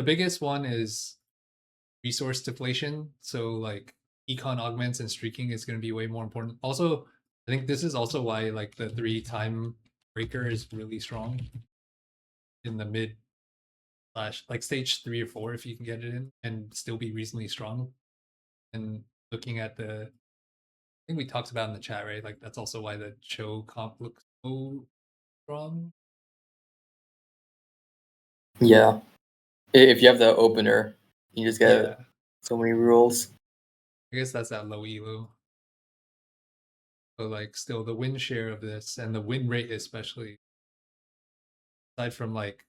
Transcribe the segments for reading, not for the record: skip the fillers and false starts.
the biggest one is resource deflation. So like econ augments and streaking is going to be way more important. Also, I think this is also why like the 3 time breaker is really strong in the mid slash like stage 3 or 4 if you can get it in and still be reasonably strong. And looking at the, I think we talked about in the chat, right? Like that's also why the Cho comp looks so strong. Yeah. If you have the opener, you just get so many rerolls. I guess that's that low elo. But like still the win share of this and the win rate especially, aside from like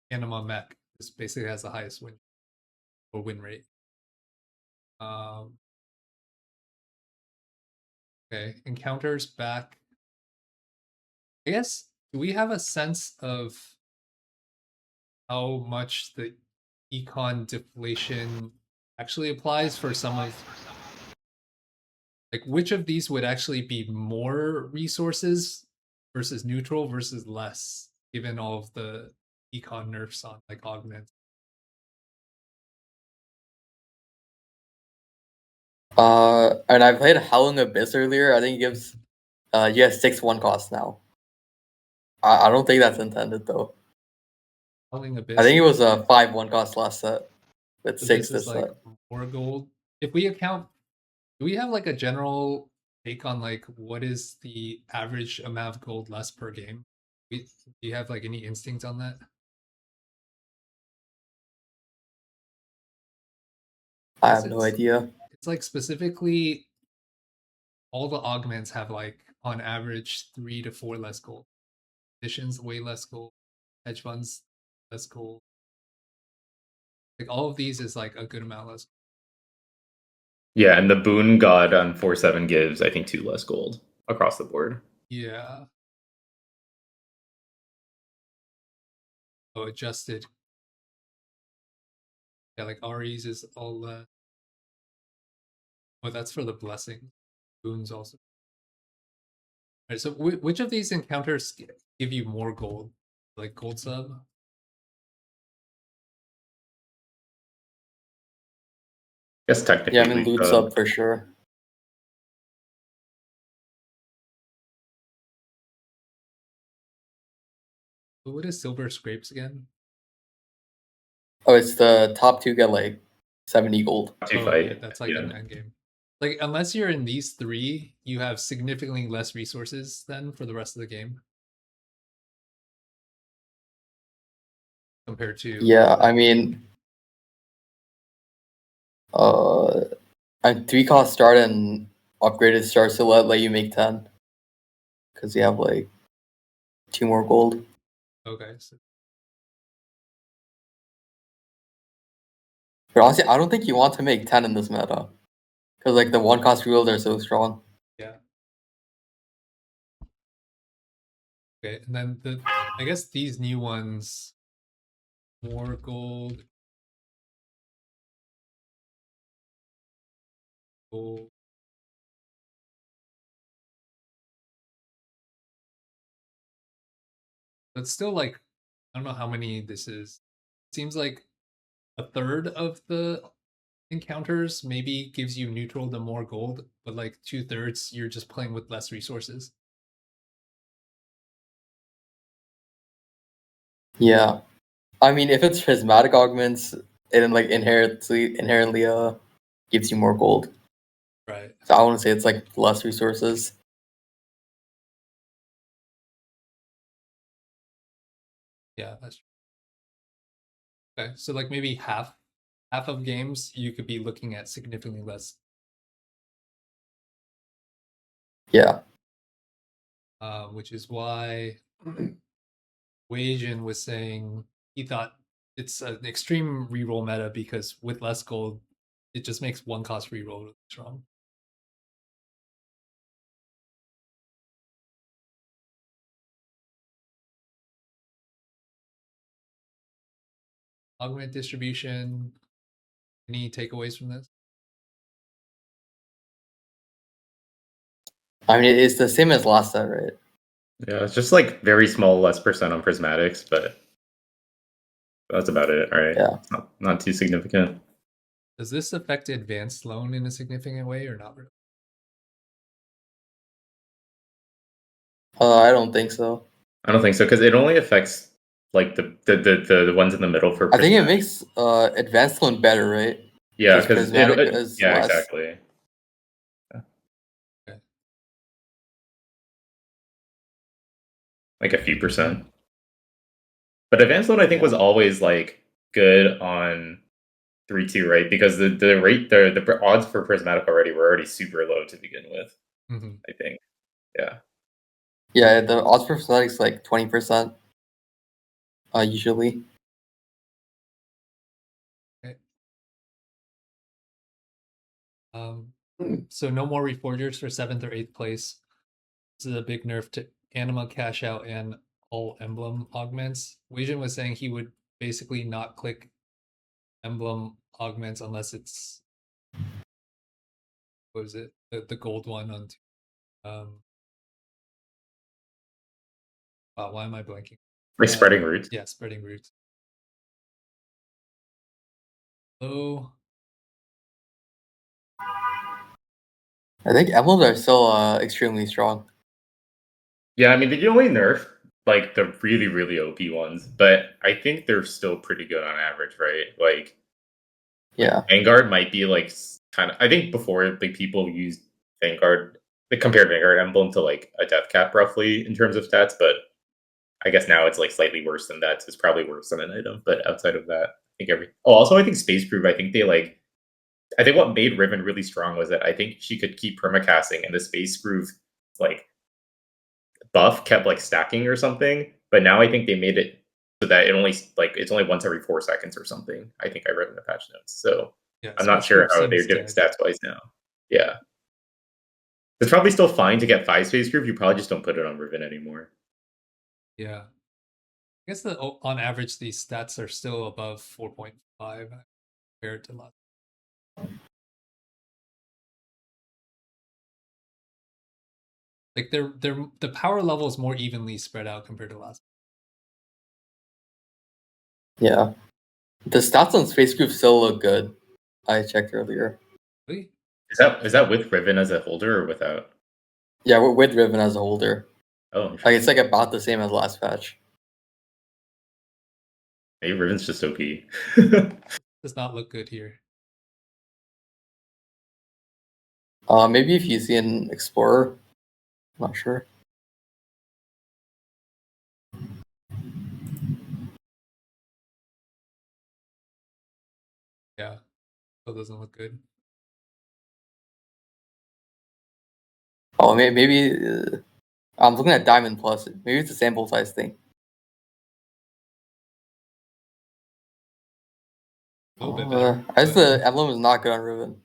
Anima Mech, this basically has the highest win rate. Okay, encounters back. I guess, do we have a sense of how much the econ deflation actually applies for some of, like which of these would actually be more resources versus neutral versus less, given all of the econ nerfs on like augment? And I played Howling Abyss earlier. I think it gives you have 6 1 cost now. I don't think that's intended though. Howling Abyss. I think it was a 5 1 cost last set. With so 6 this is like set. more gold. If we account, do we have like a general take on like what is the average amount of gold less per game? Do you have like any instincts on that? I have no idea. It's like specifically all the augments have like on average 3 to 4 less gold. Editions way less gold. Hedge funds less gold. Like all of these is like a good amount less. Yeah, and the boon god on 4/7 gives I think 2 less gold across the board. Yeah. Oh, adjusted. Yeah, like Ari's is all oh, that's for the blessing. Boons also. All right, so which of these encounters give you more gold? Like gold sub? I guess technically. Yeah, I mean loot sub for sure. But what is silver scrapes again? Oh, it's the top 2 get like 70 gold. Oh, okay, that's like an end game. Like unless you're in these 3, you have significantly less resources then for the rest of the game. Compared to yeah, I mean, and 3 cost start and upgraded starts to let you make 10 because you have like 2 more gold. Okay. So. But honestly, I don't think you want to make 10 in this meta because like the 1 cost reels are so strong. Yeah. Okay, and then I guess these new ones, more gold. Gold. But still like, I don't know how many this is. It seems like a third of the encounters maybe gives you neutral to more gold, but like 2/3 you're just playing with less resources. Yeah, I mean if it's prismatic augments, it like inherently gives you more gold. Right. So I want to say it's like less resources. Yeah, that's true. Okay, so like maybe half of games you could be looking at significantly less. Yeah. Which is why Weijin was saying he thought it's an extreme reroll meta because with less gold, it just makes 1 cost reroll really strong. Augment distribution. Any takeaways from this? I mean, it's the same as last set, right? Yeah, it's just like very small, less percent on prismatics, but That's about it. All right. Yeah. It's not too significant. Does this affect advanced loan in a significant way or not really? I don't think so. I don't think so because it only affects like the ones in the middle for. I think it prismatic. makes advanced loan better, right? Yeah, Because because prismatic is yeah, less. exactly. Okay. Like a few percent. But advanced loan, I think, was always like good on 3-2, right? Because the rate the odds for prismatic were already super low to begin with. Mm-hmm. I think. Yeah. Yeah, the odds for prismatic is like 20%. Usually. Okay. So no more reforgers for 7th or 8th place. This is a big nerf to anima cash out and all emblem augments. Weijin was saying he would basically not click emblem augments unless it's what was it? The gold one on wow, why am I blanking? Like spreading roots. Yeah, spreading roots. Oh, I think emblems are still extremely strong. Yeah, I mean they only nerf like the really OP ones, but I think they're still pretty good on average, right? Like Yeah. Vanguard might be like kind of. I think before like people used Vanguard, they compared Vanguard emblem to like a death cap roughly in terms of stats, but I guess now it's like slightly worse than that. So it's probably worse than an item, but outside of that, I think every. Oh, also I think Space Proof. I think they like. I think what made Riven really strong was that I think she could keep permacasting, and the Space Proof like buff kept like stacking or something. But now I think they made it so that it only like it's only once every 4 seconds or something. I think I read in the patch notes. So yeah. I'm not Space sure Group how they're seems doing dead. stats wise now. Yeah. It's probably still fine to get 5 Space Group. You probably just don't put it on Riven anymore. Yeah. I guess on average these stats are still above 4.5 compared to last. Like the power level is more evenly spread out compared to last. Yeah. The stats on Space Group still look good. I checked earlier. Really? Is that with Riven as a holder or without? Yeah, we're with Riven as a holder. Oh, Like it's like about the same as last patch. maybe Riven's just OP. Does not look good here. Maybe if you see an Explorer. I'm not sure. Yeah. Still doesn't look good. Oh, maybe I'm looking at Diamond Plus. Maybe it's a sample size thing. A little bit better. I guess but- the emblem is not good on Riven.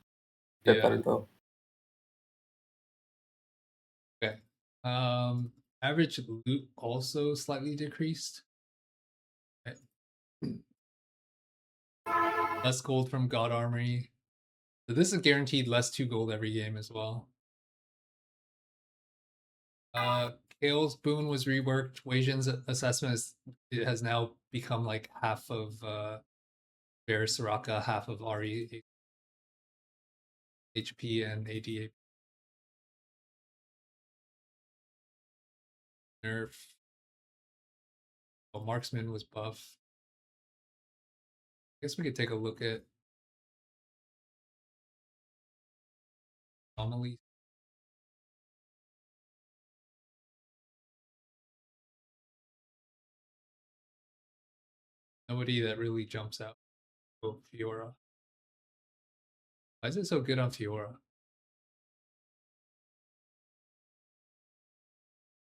Bit Yeah. better though. Okay. Average loot also slightly decreased. Okay. Less gold from God Armory. So this is guaranteed less 2 gold every game as well. Kale's boon was reworked. Weijin's assessment is it has now become like half of Bear Soraka, half of RE HP and AD. Nerf. Oh, Marksman was buff. I guess we could take a look at anomalies. Nobody that really jumps out. Oh, Fiora. Why is it so good on Fiora?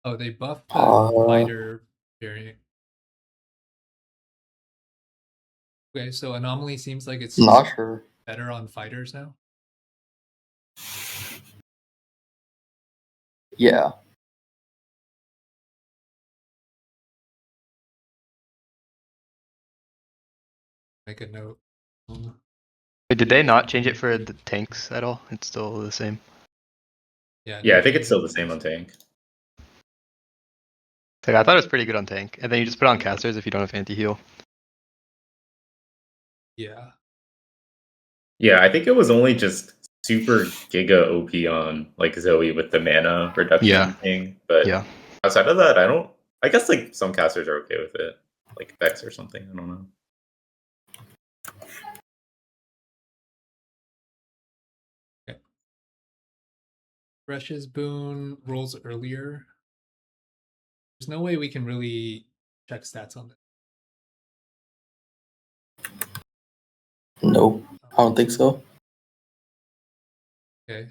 Oh, they buffed the fighter variant. Okay, so Anomaly seems like it's Not sure. better on fighters now. Yeah. Make a note. Wait, did they not change it for the tanks at all? It's still the same. Yeah, Yeah, no I think it's change still in the same on tank. Like, I thought it was pretty good on tank, and then you just put on casters if you don't have anti-heal. Yeah. Yeah, I think it was only just super giga OP on like Zoe with the mana reduction Yeah. thing. But Yeah. outside of that, I guess like some casters are okay with it. Like Vex or something. I don't know. Thresh's boon rolls earlier. There's no way we can really check stats on this. Nope, I don't think so. Okay.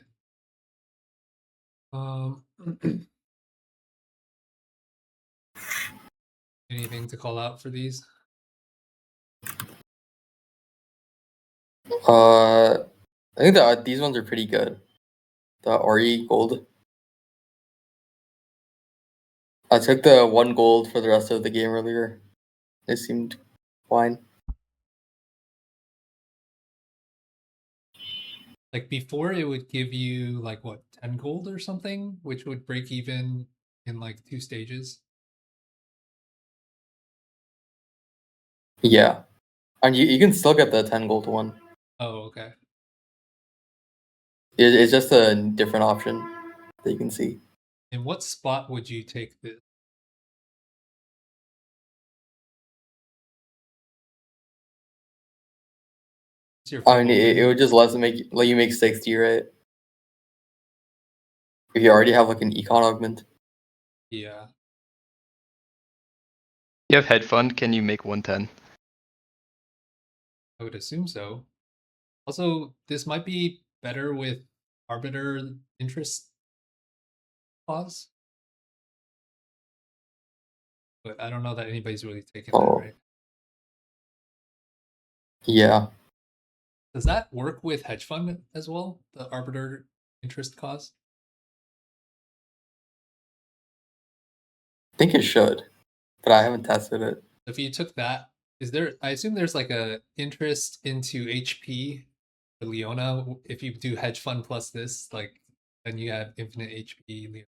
Anything to call out for these? I think that these ones are pretty good. The RE gold. I took the 1 gold for the rest of the game earlier. It seemed fine. Like before, it would give you like what 10 gold or something, which would break even in like 2 stages. Yeah, and you can still get the 10 gold one. Oh, okay. It's just a different option that you can see. In what spot would you take this? What's your I mean, flip it open? would just let you make 60, right? If you already have like an econ augment. Yeah. You have head fund, can you make 110? I would assume so. Also, this might be better with arbiter interest clause. But I don't know that anybody's really taken that, Oh. right? Yeah. Does that work with hedge fund as well? The arbiter interest clause? I think it should, but I haven't tested it. If you took that, is there? I assume there's like a interest into HP for Leona. If you do hedge fund plus this, like then you have infinite HP. Leona.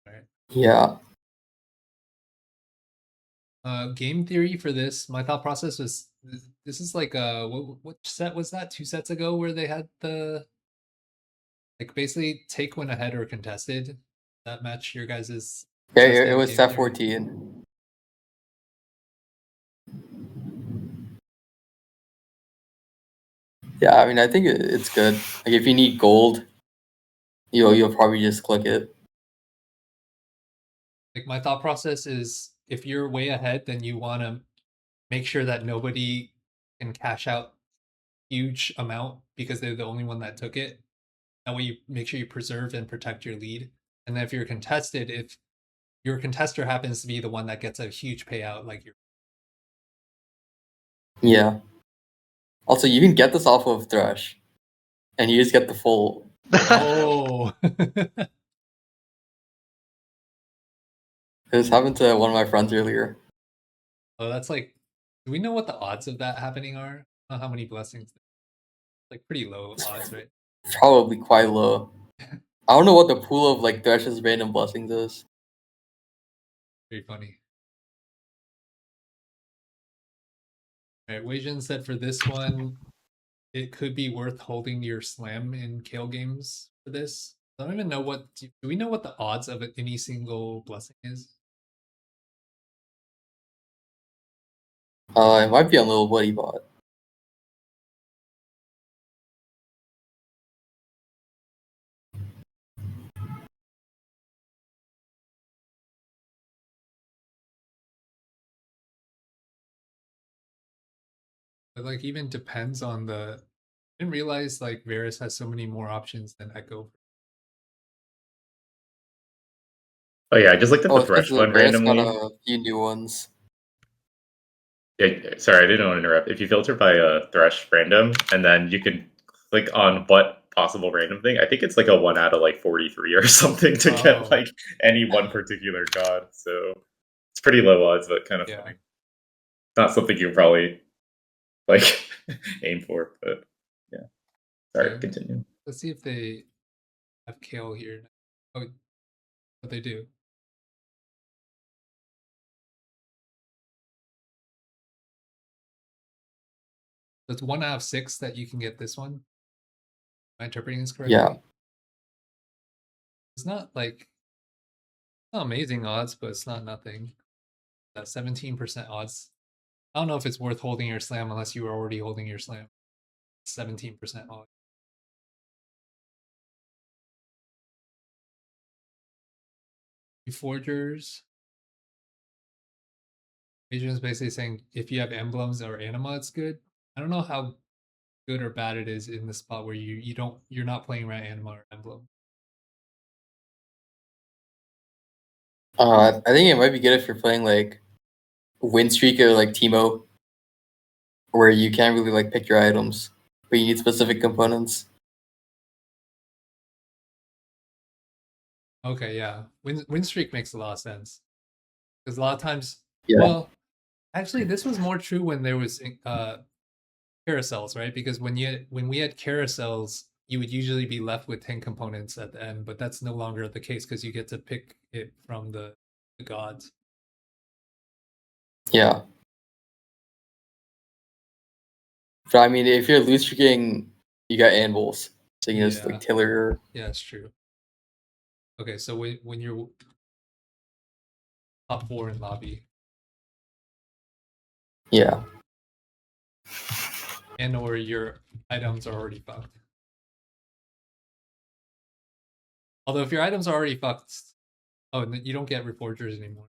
Right. Yeah. Game theory for this. My thought process was this is like what set was that? 2 sets ago where they had the like basically take when ahead or contested. That match your guys's. Yeah, Test it was game set theory. 14. Yeah, I mean, I think it's good. Like, if you need gold, you'll probably just click it. Like my thought process is if you're way ahead, then you want to make sure that nobody can cash out huge amount because they're the only one that took it. That way you make sure you preserve and protect your lead. And then if you're contested, if your contester happens to be the one that gets a huge payout, like you're Yeah. Also, you can get this off of Thresh, and you just get the full. oh This happened to one of my friends earlier. oh that's like do we know what the odds of that happening are? I don't know how many blessings. Like pretty low odds, right? Probably quite low. I don't know what the pool of like Thresh's random blessings is. Very funny. All right, Weijin said for this one, it could be worth holding your slam in Kale games for this. I don't even know what. Do we know what the odds of any single blessing is? It might be on Little Woody Bot. But like even depends on the. I didn't realize like Varus has so many more options than Echo. Oh yeah, I just looked at Oh, the it's because Thresh the one Varus got randomly. a few new ones. Yeah, sorry, I didn't want to interrupt. If you filter by Thresh random, and then you can click on what possible random thing, I think it's like a 1 out of like 43 or something to Oh. get like any one particular god. So it's pretty low odds, but kind of Yeah. funny. Not something you probably like aim for, but yeah. Sorry, Okay. continue. Let's see if they have Kale here. Oh, but they do. It's 1 out of 6 that you can get this one. Am I interpreting this correctly? Yeah. It's not like not amazing odds, but it's not nothing. 17% odds. I don't know if it's worth holding your slam unless you were already holding your slam. 17% odds. Reforgers. Agent is basically saying if you have emblems or anima, it's good. I don't know how good or bad it is in the spot where you're not playing around anima or emblem. I think it might be good if you're playing like win streak or like Teemo, where you can't really like pick your items, but you need specific components. Okay, yeah. Win streak makes a lot of sense. Because a lot of times, Yeah. well, actually, this was more true when there was carousels, right? Because when we had carousels, you would usually be left with 10 components at the end, but that's no longer the case because you get to pick it from the gods. Yeah. But I mean, if you're loose streaking, you got anvils, so you can just Yeah. like tiller. Yeah, it's true. Okay, so when you're top 4 in lobby, Yeah. and or your items are already fucked. Although if your items are already fucked, oh, you don't get reforgers anymore,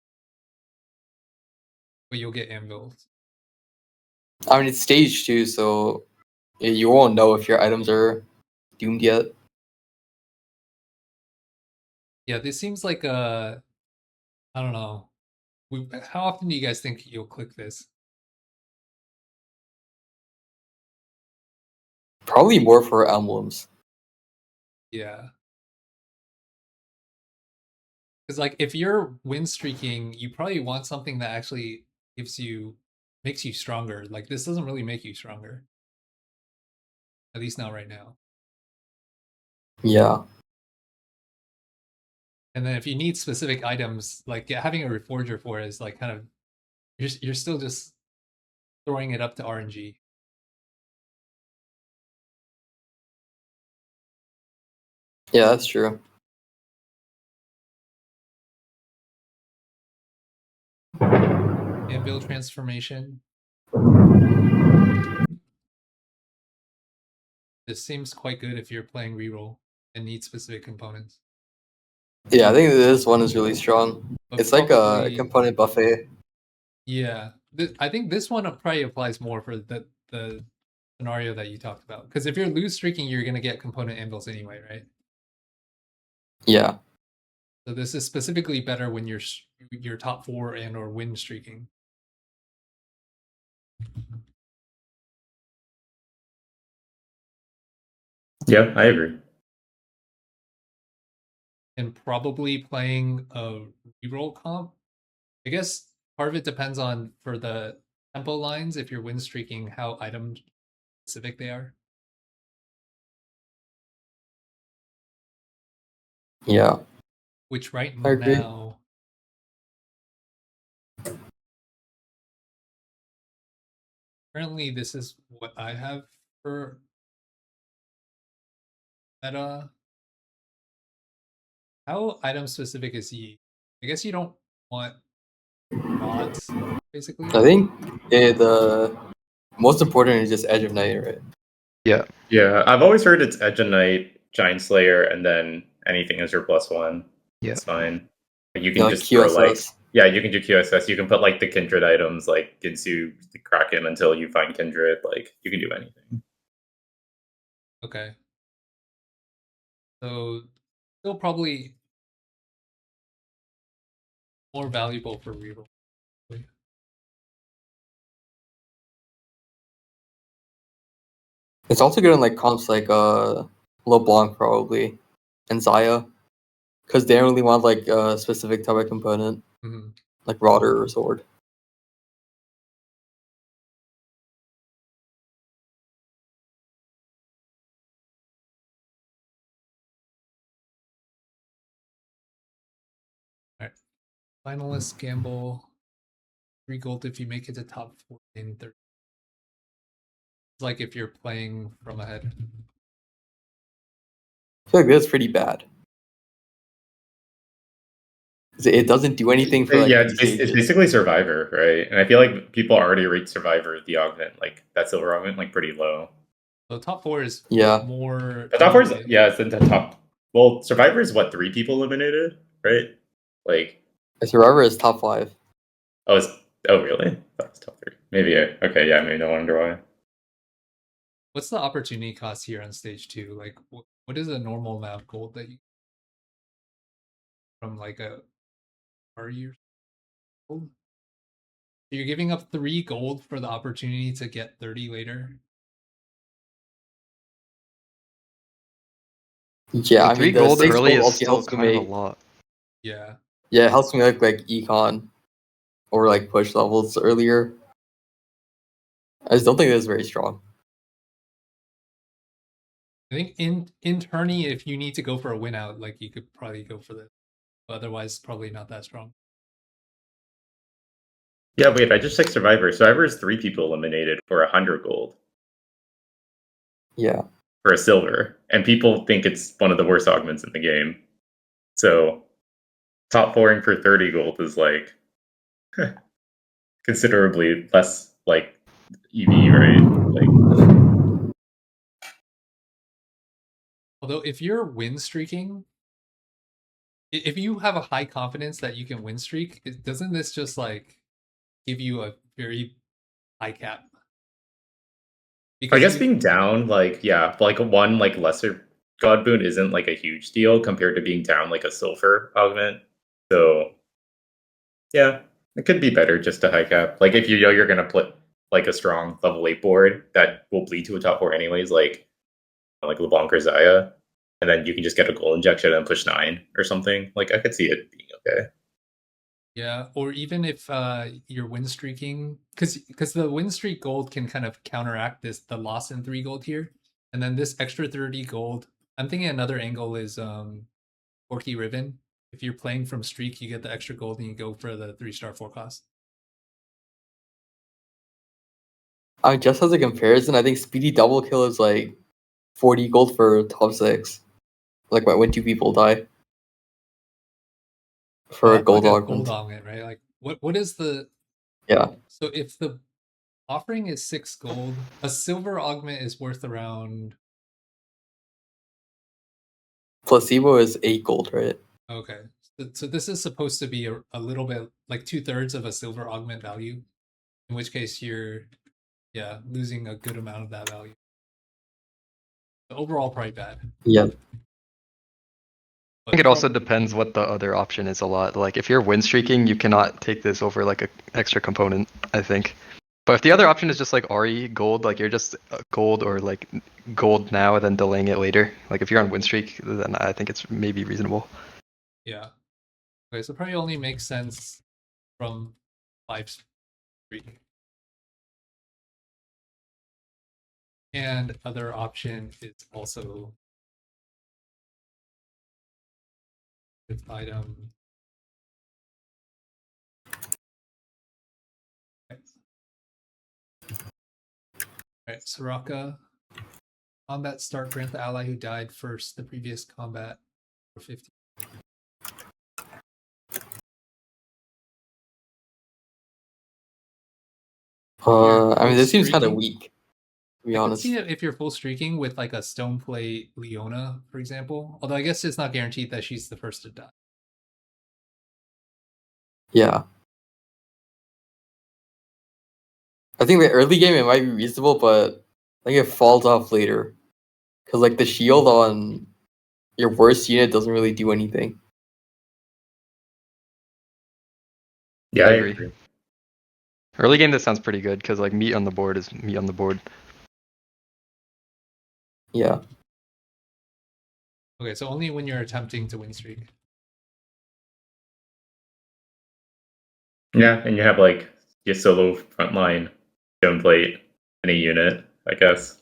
but you'll get anvils. I mean, it's stage 2, so you won't know if your items are doomed yet. Yeah, this seems like a, I don't know. How often do you guys think you'll click this? Probably more for emblems. Yeah. Because like if you're win streaking, you probably want something that actually makes you stronger. Like this doesn't really make you stronger. At least not right now. Yeah. And then if you need specific items, like having a reforger for it is like kind of you're still just throwing it up to RNG. Yeah, that's true. Anvil transformation. This seems quite good if you're playing reroll and need specific components. Yeah, I think this one is really strong. But It's like a probably- component buffet. Yeah, I think this one probably applies more for the scenario that you talked about. Because if you're loose streaking, you're gonna get component anvils anyway, right? Yeah. So this is specifically better when you're top 4 and or win streaking. Yeah, I agree. And probably playing a reroll comp. I guess part of it depends on for the tempo lines if you're win streaking how item specific they are. Yeah. Which right I agree. now currently this is what I have for meta. How item specific is he? I guess you don't want mods, basically. I think the most important is just Edge of Night, right? Yeah. Yeah, I've always heard it's Edge of Knight, Giant Slayer, and then anything is your +1. Yeah. It's fine. Like, you can Like just throw like QSS. yeah, you can do QSS. You can put like the kindred items like Ginsu, the Kraken until you find kindred. Like you can do anything. Okay. So still probably more valuable for reroll. It's also good in like comps like LeBlanc probably and Zaya, because they don't really want like a specific type of component, Mm-hmm. like Rotter or Sword. Finalist gamble 3 gold if you make it to top 4 in 30. like if you're playing from ahead. I feel like that's pretty bad. 'Cause it doesn't do anything for like yeah, these it's stages. basically Survivor, right? And I feel like people already rate Survivor, the Augment, like that silver Augment, like pretty low. So top 4 is Yeah. more. The top 4 is needed. yeah, it's in the top. Well, Survivor is what 3 people eliminated, right? Like Survivor is top 5. oh, really? That's top 3. Maybe okay, yeah, maybe no wonder why. What's the opportunity cost here on stage 2? Like, what is a normal amount of gold that you from like a are you gold? You're giving up 3 gold for the opportunity to get 30 later. Yeah, The I 3 mean the gold 6 early gold is also still helps me kind of a make. lot. Yeah. Yeah, it helps me like econ or like push levels earlier. I just don't think it's very strong. I think in tourney, if you need to go for a win out, like you could probably go for this. But otherwise, probably not that strong. Yeah, wait, I just checked Survivor. Survivor is 3 people eliminated for 100 gold. Yeah. For a silver, and people think it's one of the worst augments in the game. So, top 4ing for 30 gold is like considerably less like EV, right? Like, Although if you're win streaking, if you have a high confidence that you can win streak, doesn't this just like give you a very high cap? I guess you, being down, like yeah, like one like lesser god boon isn't like a huge deal compared to being down like a silver augment. So, yeah, it could be better just to high cap. Like if you know you're gonna put like a strong level 8 board that will bleed to a top 4 anyways, like LeBlanc or Zaya, and then you can just get a goal injection and push 9 or something. Like I could see it being okay. yeah, or even if you're win streaking, because the win streak gold can kind of counteract the loss in 3 gold here, and then this extra 30 gold. I'm thinking another angle is Orky Ribbon. If you're playing from streak, you get the extra gold and you go for the 3-star 4 cost. I mean, just as a comparison, I think speedy double kill is like 40 gold for top 6. Like when 2 people die. For a gold like augment. Gold augment, right? Like what is the Yeah. So if the offering is 6 gold, a silver augment is worth around. Placebo is 8 gold, right? Okay, so this is supposed to be a little bit like 2/3 of a silver augment value, in which case you're losing a good amount of that value. So overall, probably bad. Yeah. I think it also depends what the other option is a lot. Like if you're win streaking, you cannot take this over like an extra component, I think. But if the other option is just like RE gold, like you're just gold or like gold now and then delaying it later. Like if you're on win streak, then I think it's maybe reasonable. Yeah. Okay, so probably only makes sense from 5 streak. And other option is also with item. Okay. Alright, Soraka. Combat start, grant the ally who died first the previous combat for 50. I mean, this seems kind of weak, to be I can honest. see it if you're full streaking with like a stone plate Leona, for example. Although I guess it's not guaranteed that she's the first to die. Yeah. I think the early game it might be reasonable, but I think it falls off later. Because like the shield on your worst unit doesn't really do anything. Yeah, I agree. Early game, that sounds pretty good because like meat on the board is meat on the board. Yeah. Okay, so only when you're attempting to win streak. Yeah, and you have like your solo frontline stone plate in a unit, I guess.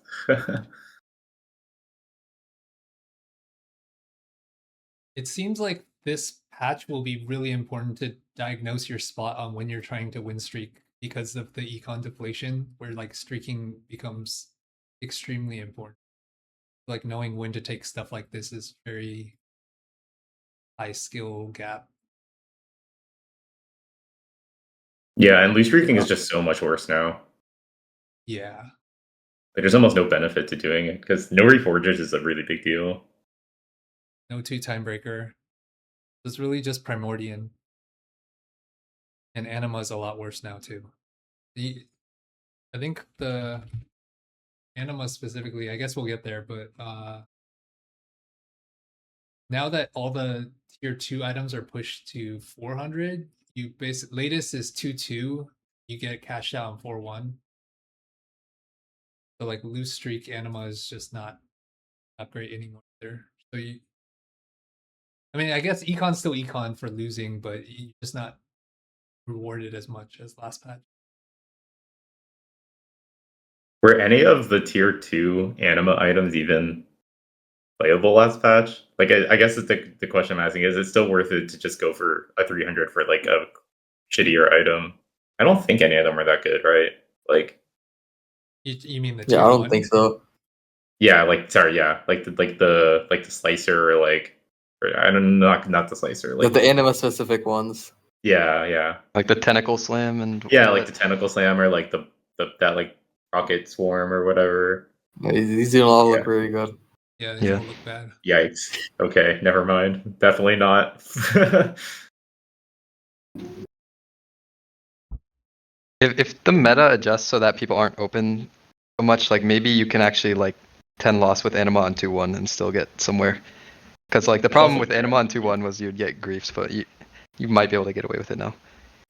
It seems like this patch will be really important to diagnose your spot on when you're trying to win streak because of the econ deflation, where like streaking becomes extremely important. Like knowing when to take stuff like this is very high skill gap. Yeah, and loose streaking is just so much worse now. Yeah. Like, there's almost no benefit to doing it because no reforges is a really big deal. No 2 time breaker. It's really just Primordian. And Anima is a lot worse now too. I think the Anima specifically, I guess we'll get there, but now that all the tier 2 items are pushed to 400, you latest is 2-2, you get cashed out on 4-1. So like loose streak Anima is just not great anymore there. So I mean, I guess Econ's still Econ for losing, but you're just not rewarded as much as last patch. Were any of the tier 2 anima items even playable last patch? Like, I guess it's the question I'm asking is it still worth it to just go for a 300 for like a shittier item? I don't think any of them are that good, right? Like, you mean the Yeah, tier I don't 1? think so. yeah, like sorry, yeah, like the slicer or like, or, I don't know, not the slicer, like The anima specific ones. yeah, Like the tentacle slam and yeah, like the tentacle slam or like the that like rocket swarm or whatever. These don't all Yeah. look very good. Yeah, these Yeah. all look bad. Yikes. Okay, never mind. Definitely not. If the meta adjusts so that people aren't open so much, like maybe you can actually like 10 loss with Anima on 2-1 and still get somewhere. Because like the problem also with true. Anima on 2-1 was you'd get griefs, but you might be able to get away with it now.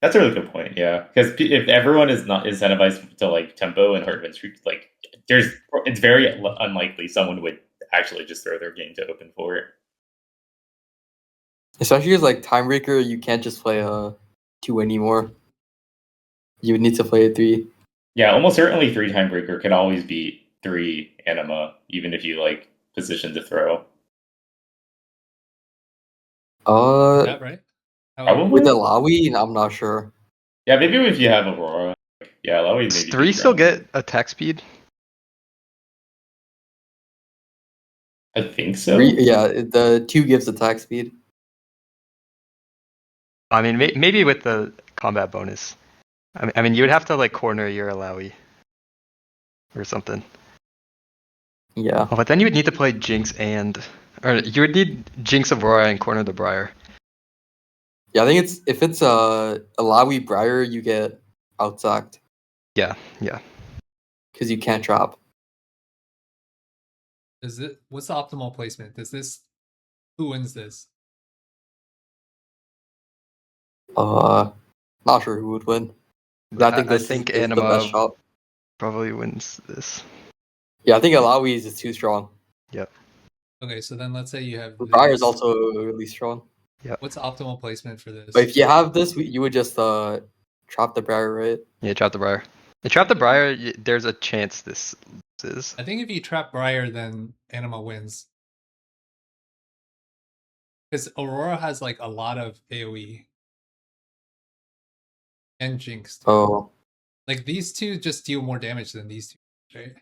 That's a really good point. Yeah, because if everyone is not incentivized to like tempo and hard win streak, like it's very unlikely someone would actually just throw their game to open for it. Especially because like Timebreaker, you can't just play a 2 anymore. You would need to play a 3. Yeah, almost certainly 3 time breaker can always beat 3 anima, even if you like position to throw. Is that right? Probably. With the Lawi, I'm not sure. Yeah, maybe if you have Aurora. Yeah, that would Does maybe 3 be still ground. get attack speed? I think so. Yeah, the 2 gives attack speed. I mean, maybe with the combat bonus. I mean, you would have to like corner your Alawi or something. Yeah. Oh, but then you would need to play Jinx or you would need Jinx Aurora and corner the Briar. Yeah, I think if it's a Lawi Briar, you get outsacked. Yeah. Because you can't trap. What's the optimal placement? Who wins this? Not sure who would win. But I think this is the Anima best shot. probably wins this. Yeah, I think Alawi is too strong. Yep. Okay, so then let's say you have The Briar is this. also really strong. Yeah. What's the optimal placement for this? But if you have this, you would just trap the Briar, right? Yeah, trap the Briar. You trap the Briar, there's a chance this loses. I think if you trap Briar, then Anima wins. Because Aurora has like a lot of AoE. And Jinx. Too. Oh. Like these two just deal more damage than these two, right?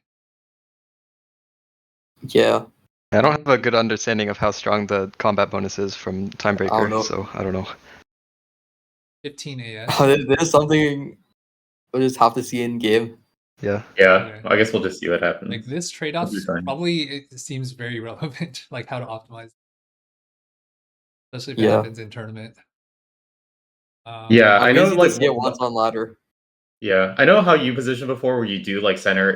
Yeah. I don't have a good understanding of how strong the combat bonus is from Timebreaker, so I don't know. 15 AS. There's something we'll just have to see in game. Yeah. Yeah, I guess we'll just see what happens. Like this trade-off It'll be fine. probably it seems very relevant, like how to optimize, especially if it Yeah. happens in tournament. Yeah, I'm I know easy like to get once on ladder. Yeah, I know how you position before, where you do like center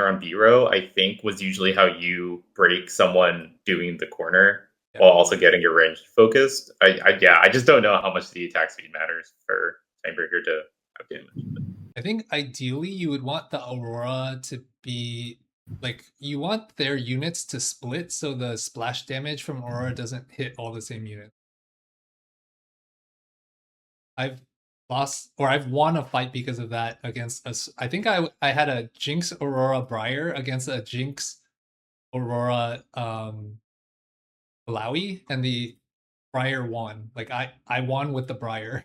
on B row. I think was usually how you break someone doing the corner while also getting your range focused. I just don't know how much the attack speed matters for Timebreaker to have damage. I think ideally you would want the Aurora to be like you want their units to split so the splash damage from Aurora doesn't hit all the same units. I've won a fight because of that against us. I think I had a Jinx Aurora Briar against a Jinx Aurora Malawi, and the Briar won. Like I won with the Briar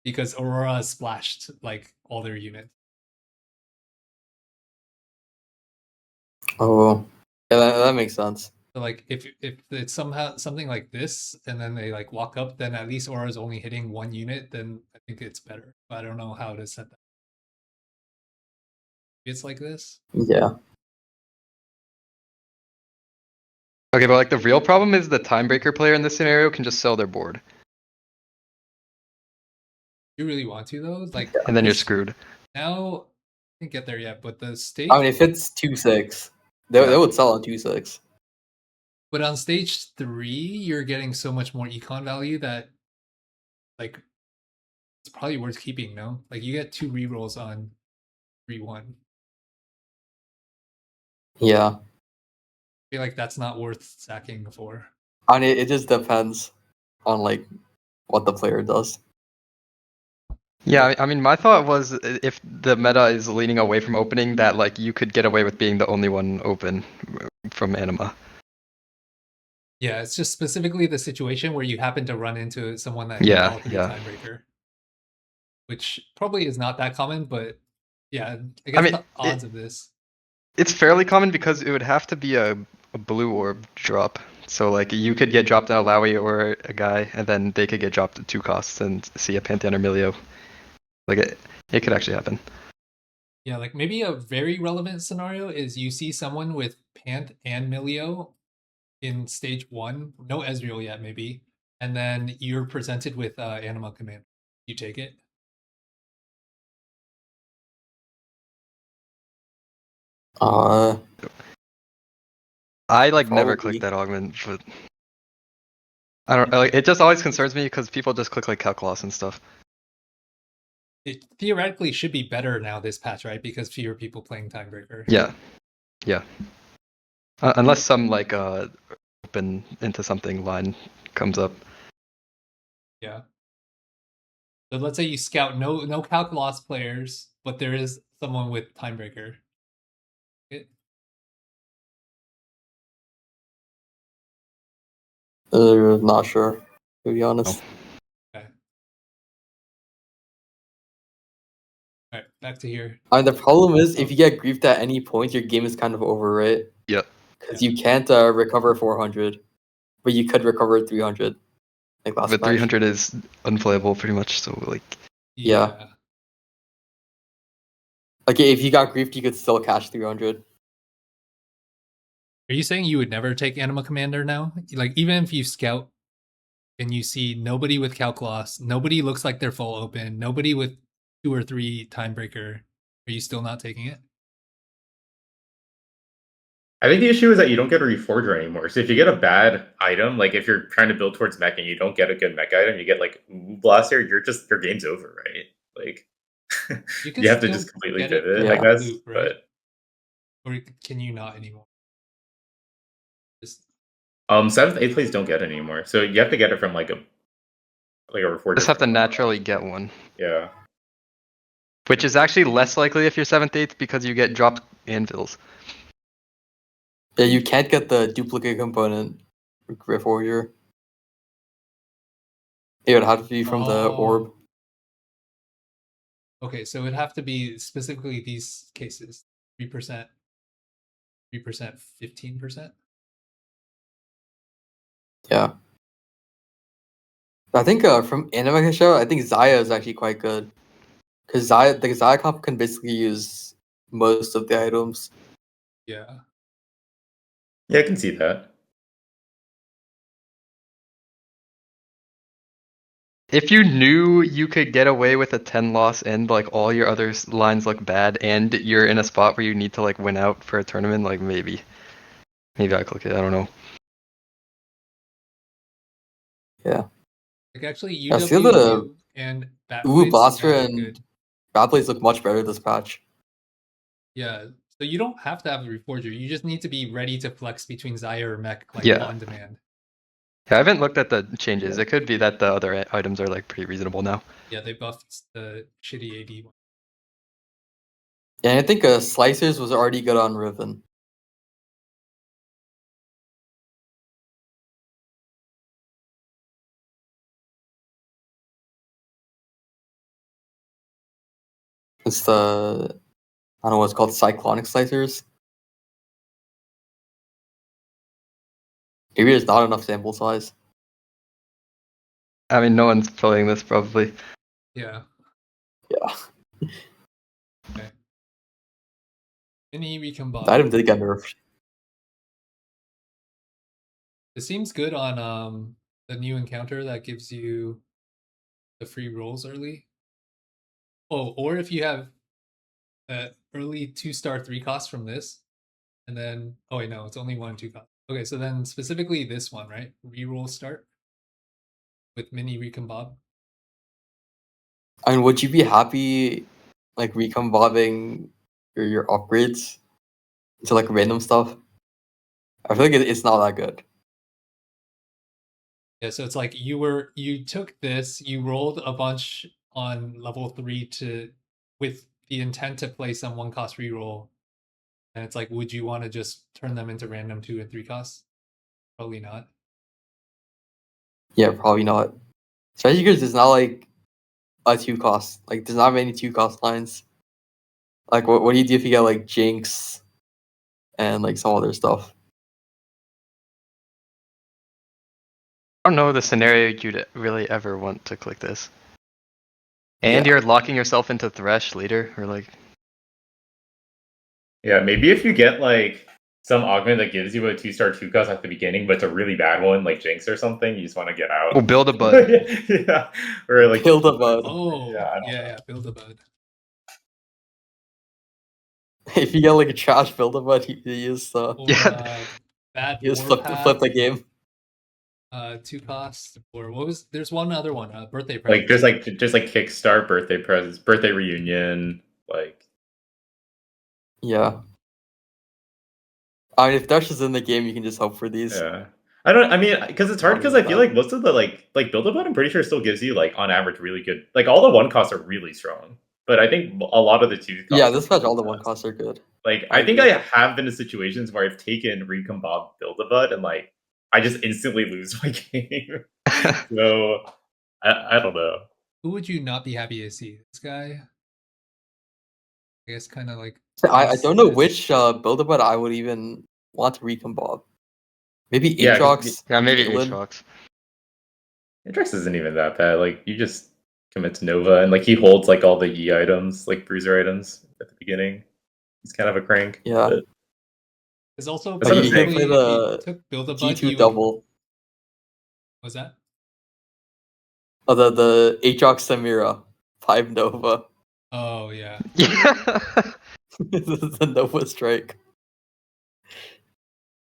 because Aurora splashed like all their units. Oh, yeah, that makes sense. So like if it's somehow something like this, and then they like walk up, then at least Aura's only hitting one unit, then I think it's better. But I don't know how to set that. It's like this. Yeah. Okay, but like the real problem is the timebreaker player in this scenario can just sell their board, You really want to though, like, and then you're this- screwed. Now I didn't get there yet, but the stage. I mean, if it's 2-6, they would sell on 2-6. But on stage 3, you're getting so much more econ value that, like, it's probably worth keeping. No, like you get 2 rerolls on 3-1. Yeah. I feel like that's not worth sacking for. I mean, it just depends on like what the player does. Yeah, I mean, my thought was if the meta is leaning away from opening, that like you could get away with being the only one open from Anima. Yeah, it's just specifically the situation where you happen to run into someone that Yeah, can yeah. tiebreaker, which probably is not that common, but yeah, I I guess mean, the odds of this. It's fairly common because it would have to be a blue orb drop. So like you could get dropped on a Lowy or a guy, and then they could get dropped at 2 costs and see a Pantheon or Milio. Like it could actually happen. Yeah, like maybe a very relevant scenario is you see someone with Pant and Milio in stage 1, no Ezreal yet, maybe, and then you're presented with Anima Command. You take it. I like never Probably. click that augment, but I don't like. It just always concerns me because people just click like calc loss and stuff. It theoretically should be better now this patch, right? Because fewer people playing Timebreaker. Yeah, yeah. Unless some like open into something line comes up. Yeah. So let's say you scout no calc loss players, but there is someone with Timebreaker. Not sure, to be honest. Okay. All right, back to here. The problem is if you get griefed at any point, your game is kind of over, right? Yep. Because you can't recover 400, but you could recover 300. Like last But patch. 300 is unplayable pretty much. So like. Yeah. Like if you got griefed, you could still cash 300. Are you saying you would never take Anima Commander now? Like even if you scout and you see nobody with calc loss, nobody looks like they're full open, nobody with 2 or 3 Timebreaker, are you still not taking it? I think the issue is that you don't get a reforger anymore. So if you get a bad item, like if you're trying to build towards mech and you don't get a good mech item, you get like Ooh Blaster, your game's over, right? Like You you have to still just completely get it pivot, Yeah. I guess. loop, right? But Or can you not anymore? Just 7th, 8th place don't get it anymore. So you have to get it from like a reforger. Just have to from- naturally get one. Yeah. Which is actually less likely if you're 7th, 8th because you get dropped anvils. Yeah, you can't get the duplicate component reforger. It would have to be from the orb. Okay, so it'd have to be specifically these cases. 3%, 3%, 15%. Yeah. I think from Anima show, I think Zaya is actually quite good. Because the Zaya comp can basically use most of the items. Yeah. Yeah, I can see that. If you knew you could get away with a 10 loss and like all your other lines look bad and you're in a spot where you need to like win out for a tournament, like maybe I click it. I don't know. Yeah. Like actually Yeah, see the and Bat Ooh Blaze Blaster look and good. Bad Blaze look much better this patch. Yeah. So you don't have to have a reforger. You just need to be ready to flex between Zaya or Mech like Yeah. on demand. Yeah, I haven't looked at the changes. Yeah. It could be that the other items are like pretty reasonable now. Yeah, they buffed the shitty AD one. Yeah, I think Slicers was already good on Riven. It's the I don't know what's called Cyclonic Slicers. Maybe there's not enough sample size. I mean, no one's playing this probably. Yeah. Yeah. Okay. Mini The recombine. item did get nerfed. It seems good on the new encounter that gives you the free rolls early. Oh, or if you have early 2-star 3 cost from this, and then oh wait, no, it's only 1 2 cost. Okay, so then specifically this one, right? Reroll start with mini recombob. I mean, would you be happy like recombobbing your upgrades to like random stuff? I feel like it's not that good. Yeah, so it's like you took this, you rolled a bunch on level 3 with the intent to play some 1 cost reroll. And it's like, would you want to just turn them into random 2 and 3 costs? Probably not. Yeah, probably not. Especially because there's not like a 2 cost. Like there's not many 2 cost lines. Like what do you do if you get like Jinx and like some other stuff? I don't know the scenario you'd really ever want to click this. And Yeah. you're locking yourself into Thresh later, or like. Yeah, maybe if you get like some augment that gives you a 2-star 2 cost at the beginning, but it's a really bad one, like Jinx or something, you just want to get out. Oh, build a bud. Yeah, or like Build a bud. Oh, Yeah, I don't know. yeah, build a bud. If you get like a trash build a bud, you just Or Yeah. bad you just warpath, flip the game. 2 costs. Or what was there's one other one, birthday like present. just like kickstart birthday presents, birthday reunion, like Yeah. I mean, if Dash is in the game, you can just hope for these. yeah. I mean, because it's hard because I feel like most of the like build a bud, I'm pretty sure still gives you like on average really good. Like all the 1 costs are really strong, but I think a lot of the 2 costs. Yeah, this patch all the 1 costs are good. Like I I think agree. I have been in situations where I've taken Recombob build a bud and like I just instantly lose my game. So I don't know. Who would you not be happy to see? This guy? I guess kind of like I don't know this. which build a bud I would even want to recombob. Maybe Yeah, 'cause Aatrox. Yeah, maybe Caitlyn. Aatrox. Interest isn't even that bad. Like you just commit to Nova and like he holds like all the E items, like bruiser items at the beginning. He's kind of a crank. Yeah. But It's also That's what I'm You can saying. play basically if you the took build a bud, G2 you double. was that? Oh, the Aatrox Samira 5 Nova. Oh yeah. Yeah. The Nova Strike.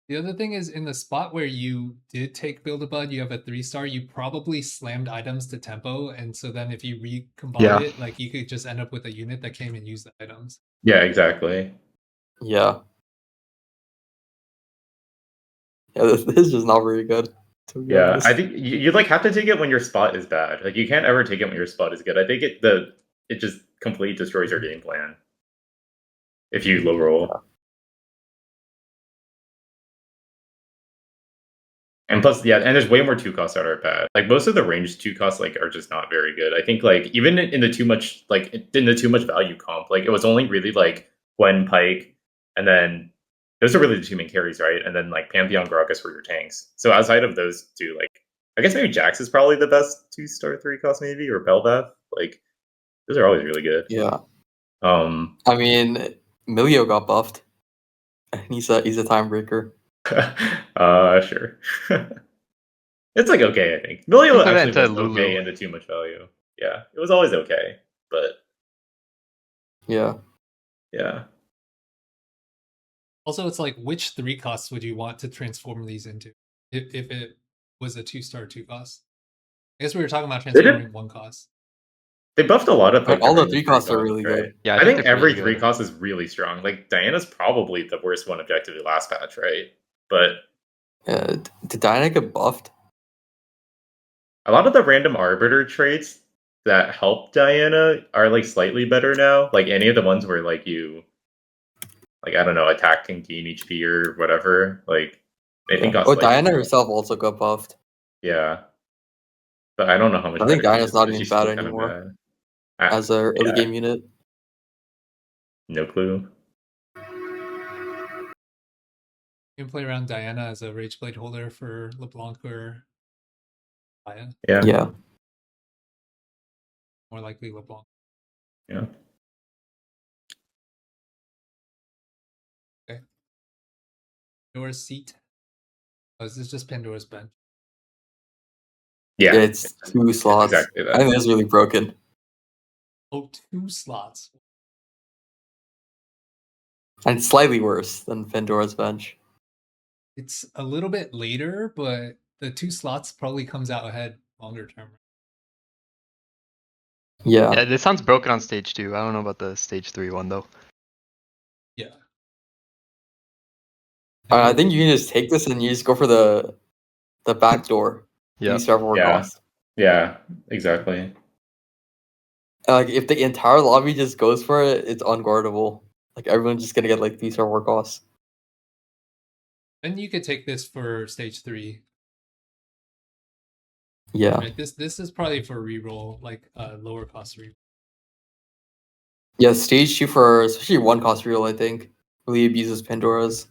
The other thing is in the spot where you did take build a bud, you have a 3-star. You probably slammed items to tempo, and so then if you recombob Yeah. it, like you could just end up with a unit that came and used the items. yeah, exactly. Yeah. Yeah, this is just not very good. To be Yeah, honest. I think you like have to take it when your spot is bad. Like you can't ever take it when your spot is good. I think it just completely destroys your game plan if you low roll. And plus, yeah, and there's way more 2 costs that are bad. Like most of the ranged 2 costs like are just not very good. I think like even in the too much value comp, like it was only really like Gwen, Pike, and then those are really the 2 main carries, right? And then like Pantheon, Gragas were your tanks. So outside of those 2, like I guess maybe Jax is probably the best 2-star 3 cost maybe, or Bel'Veth. Like those are always really good. Yeah. Um, I mean, Milio got buffed. And he's a tiebreaker. sure. It's like okay, I think. Milio Put that actually was into Lulu. okay into too much value. Yeah, it was always okay, but Yeah. yeah. Also, it's like which 3 costs would you want to transform these into if it was a 2-star 2 cost? I guess we were talking about They did- transforming 1 cost. They buffed a lot of But like all the random 3 costs are costs, really right? good. Yeah, I think they're every really 3 good. cost is really strong. Like Diana's probably the worst one objectively last patch, right? But Did Diana get buffed? a lot of the random arbiter traits that help Diana are like slightly better now. Like any of the ones where like you like I don't know, attack and gain HP or whatever. Like I think got Oh, slightly Diana better. herself also got buffed. Yeah. But I don't know how much I think better she Diana's is, not but even she's bad still kind of anymore bad. as a early yeah. game unit. No clue. You can play around Diana as a Rage Blade holder for LeBlanc or Aya. Yeah. Yeah. More likely LeBlanc. Yeah. Pandora's seat. Oh, is this just Pandora's bench? Yeah. Yeah, it's 2 slots. exactly that. I think that's really broken. Oh, 2 slots. And slightly worse than Pandora's bench. It's a little bit later, but the 2 slots probably comes out ahead longer term. Yeah. Yeah, this sounds broken on stage 2. I don't know about the stage 3 one though. Yeah. I think you can just take this and you just go for the back door. Yeah. You start for Yeah. cost. Yeah, exactly. And, like if the entire lobby just goes for it, it's unguardable. Like everyone's just gonna get like 3-star war costs. And you could take this for stage 3. Yeah. Right? This is probably for reroll, like lower cost reroll. Yeah, stage 2 for especially 1 cost real, I think. Really abuses Pandora's.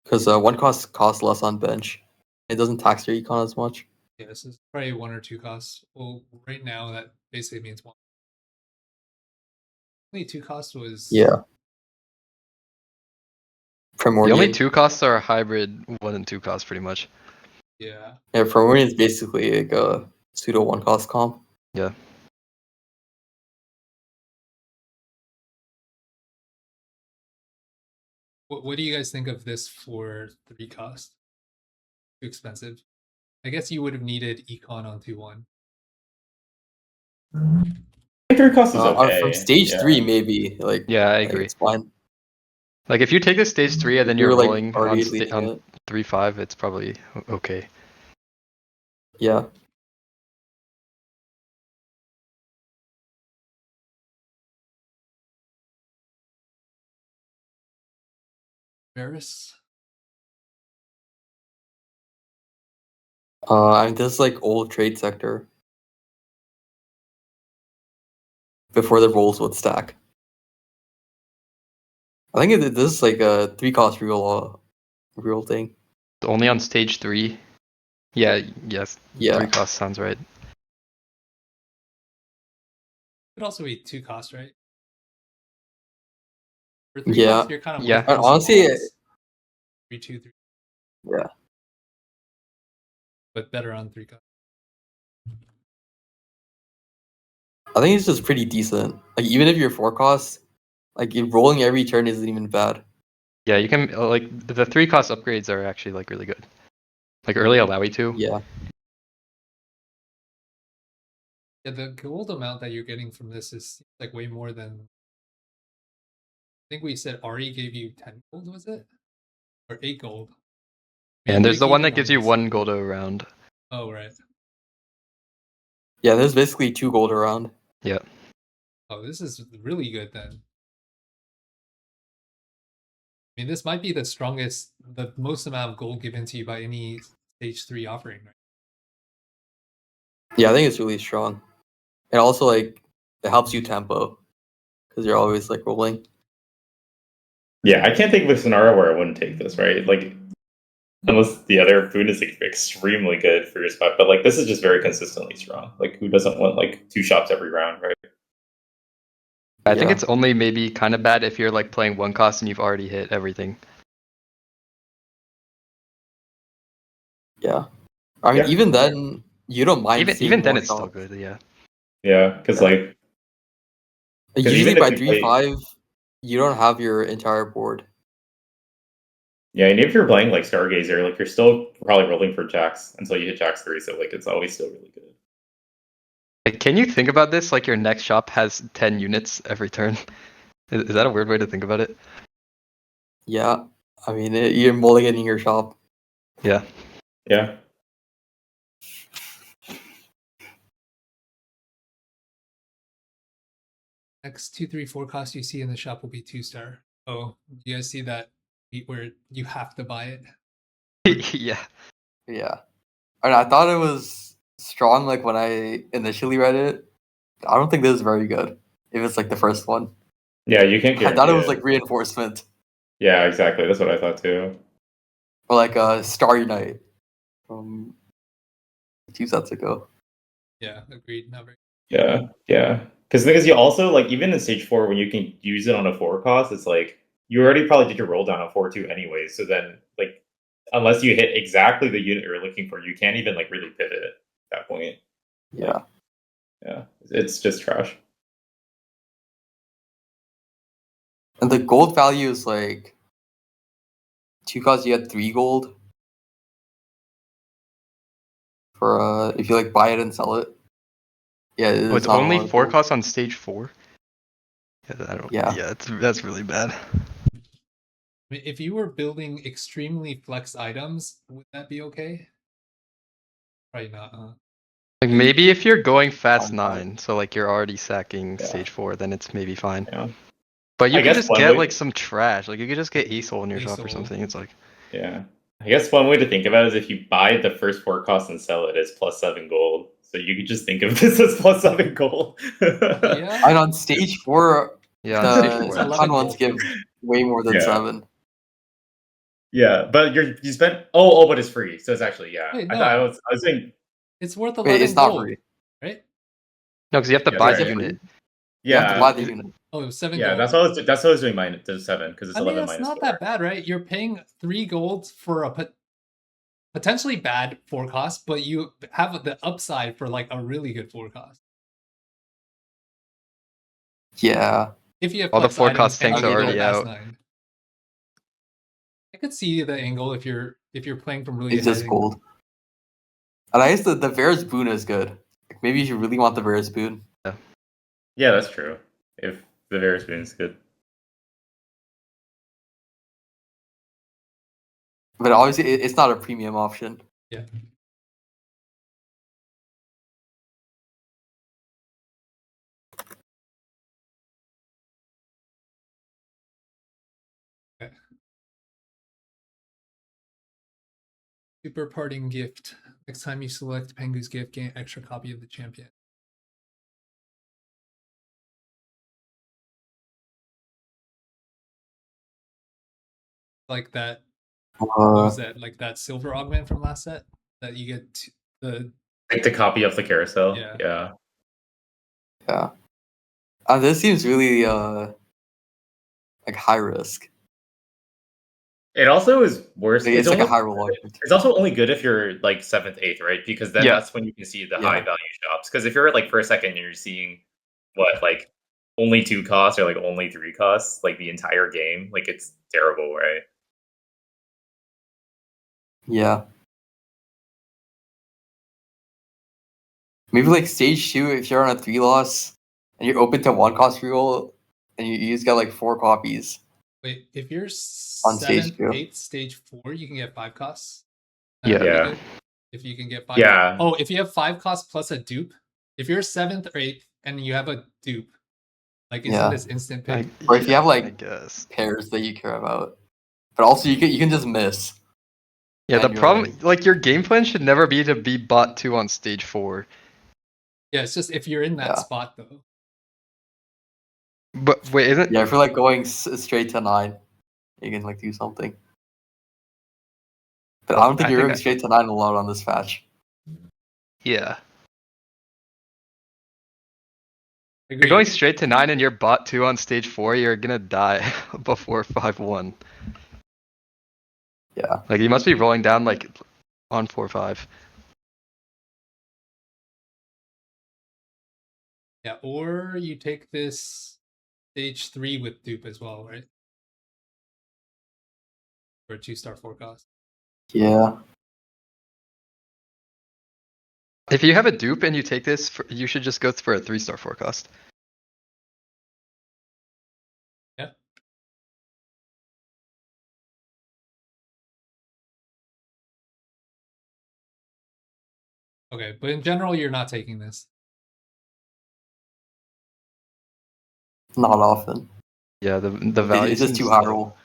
Because 1 costs less on bench. It doesn't tax your econ as much. Yeah, this is probably 1 or 2 costs. Well, right now that basically means 1. Only 2 costs was Yeah. Primordial. The only 2 costs are a hybrid 1 and 2 costs pretty much. Yeah. Yeah, Primordial is basically like a pseudo 1 cost comp. Yeah. What do you guys think of this for 3 cost? Too expensive. I guess you would have needed econ on 2-1. I think 3 cost is okay. From stage yeah. 3, maybe. Like, Yeah, I like, agree. it's fine. Like if you take this stage 3 and then you're You're, like, rolling already on, leading on it. 3-5, it's probably okay. Yeah. Varus? I mean, this is like old trade sector. Before the rolls would stack. I think this is like a 3 cost real thing. Only on stage 3. Yeah, yes. Yeah. 3 costs sounds right. Could also be 2 costs, right? For 3 Yeah. costs, you're kind of Yeah. And honestly, 3-2, 3. Yeah. But better on 3 costs. I think it's just pretty decent. Like even if you're 4 costs, like rolling every turn isn't even bad. Yeah, you can like the 3 cost upgrades are actually like really good. Like early allowy too. Yeah. Yeah, the gold amount that you're getting from this is like way more than. I think we said Ari gave you 10 gold, was it? Or 8 gold. And there's the one that Break gives even you on 1 gold around. this. Oh, right. Yeah, there's basically 2 gold around. Yeah. Oh, this is really good then. I mean, this might be the most amount of gold given to you by any stage 3 offering, right? Yeah, I think it's really strong. And also like it helps you tempo. Because you're always like rolling. Yeah, I can't think of a scenario where I wouldn't take this, right? Like, unless the other boon is like extremely good for your spot, but like this is just very consistently strong. Like, who doesn't want like 2 shots every round, right? I think Yeah. it's only maybe kind of bad if you're like playing 1 cost and you've already hit everything. Yeah. I mean, Yeah. even then, you don't mind seeing Even then more it's still shots. good, yeah. Yeah, because Yeah. like 'cause Usually even by if you play- 3-5, you don't have your entire board. yeah, and if you're playing like Stargazer, like you're still probably rolling for jacks until you hit jacks 3, so like it's always still really good. Like, can you think about this like your next shop has 10 units every turn? Is that a weird way to think about it? Yeah. I mean, you're mulliganing your shop. Yeah. Yeah. Next 2, 3, 4 cost you see in the shop will be 2-star. Oh, you guys see that beat where you have to buy it? Yeah. Yeah. And I thought it was strong like when I initially read it. I don't think this is very good. If it's like the first one. Yeah, you can't I guarantee thought it was like reinforcement Yeah, exactly. That's what I thought too. or like a Starry Night from 2 sets ago. Yeah, agreed. Not very. Yeah. Because the thing is, you also like even in stage 4 when you can use it on a 4 cost, it's like you already probably did your roll down on 4-2 anyway. So then, like, unless you hit exactly the unit you're looking for, you can't even like really pivot at that point. Yeah. Yeah, it's just trash. And the gold value is like 2 costs, you get 3 gold for if you like buy it and sell it. Yeah, Oh, it's not a only lot of 4 gold. costs on stage 4. Yeah, I don't. Yeah. Yeah, that's really bad. I mean, if you were building extremely flex items, would that be okay? Probably not, huh? Like maybe if you're going fast Fine, fine. 9, so like you're already sacking Yeah. stage 4, then it's maybe fine. Yeah. But you I could guess just one get way- like some trash. Like you could just get Ace-Hole in your shop or Ace-Hole. something. It's like Yeah. I guess one way to think about it is if you buy the first 4 costs and sell it as +7 gold. So you could just think of this as +7 gold. Yeah. And on stage 4, yeah, on stage the 4. It's that's 11 econ ones gold. give way more than Yeah. 7. Yeah, but you spent but it's free, so it's actually Wait, I thought no. I was saying It's worth 11 Wait, it's not gold, free. right? No, because you have to Yeah, buy right. the unit. You have to buy the it- unit. Oh, it was 7 Yeah, gold. that's what I was doing mine to 7 because it's I mean, 11 that's minus not 4. that bad, right? You're paying 3 gold for a potentially bad 4 cost, but you have the upside for like a really good 4 cost. Yeah. If you have All the flex 4 items cost and tanks you are can go already fast out. 9. I could see the angle if you're playing from really It's just ahead. gold. And I guess the Varus boon is good. Like, maybe you really want the Varus boon. Yeah, that's true. If the Varus boon is good. But obviously, it's not a premium option. Yeah. Okay. Super parting gift. Next time you select Pengu's gift, gain an extra copy of the champion. Like that. What was that? Like that silver augment from last set that you get the Like the copy of the carousel. Yeah. Yeah. Yeah. This seems really like high risk. It also is worse. Like, it's like only, a high roll augment. It's also only good if you're like 7th, 8th, right? Because then Yeah. that's when you can see the Yeah. high value shops. Because if you're at like first, second, and you're seeing what like only 2 costs or like only 3 costs like the entire game, like it's terrible, right? Yeah. Maybe like stage 2, if you're on a 3 loss and you're open to 1 cost reroll, and you just get like 4 copies. Wait, if you're On stage 7th, two. 8th, stage 4, you can get 5 costs. Yeah. That'd be Yeah. good. If you can get 5. Yeah. Oh, if you have 5 costs plus a dupe, if you're 7th or 8th and you have a dupe, like isn't Yeah. this instant pick? Or if you have, like- I guess. Pairs that you care about. But also, you can just miss. Yeah, the And you're problem, like your game plan should never be to be bot 2 on stage 4. Yeah, it's just if you're in that Yeah. spot though. But wait, isn't Yeah, if you're like going straight to 9, you can like do something. But I don't think I you're think going straight to 9 a lot on this patch. yeah. If Agreed. you're going straight to 9 and you're bot 2 on stage 4, you're gonna die before 5-1. Yeah. Like you must be rolling down like on 4-5. Yeah, or you take this stage 3 with dupe as well, right? For a 2-star 4 cost. Yeah. If you have a dupe and you take this, you should just go for a 3-star forecast. Yeah. Okay, but in general, you're not taking this. Not often. Yeah, the value It's just seems too high low. roll.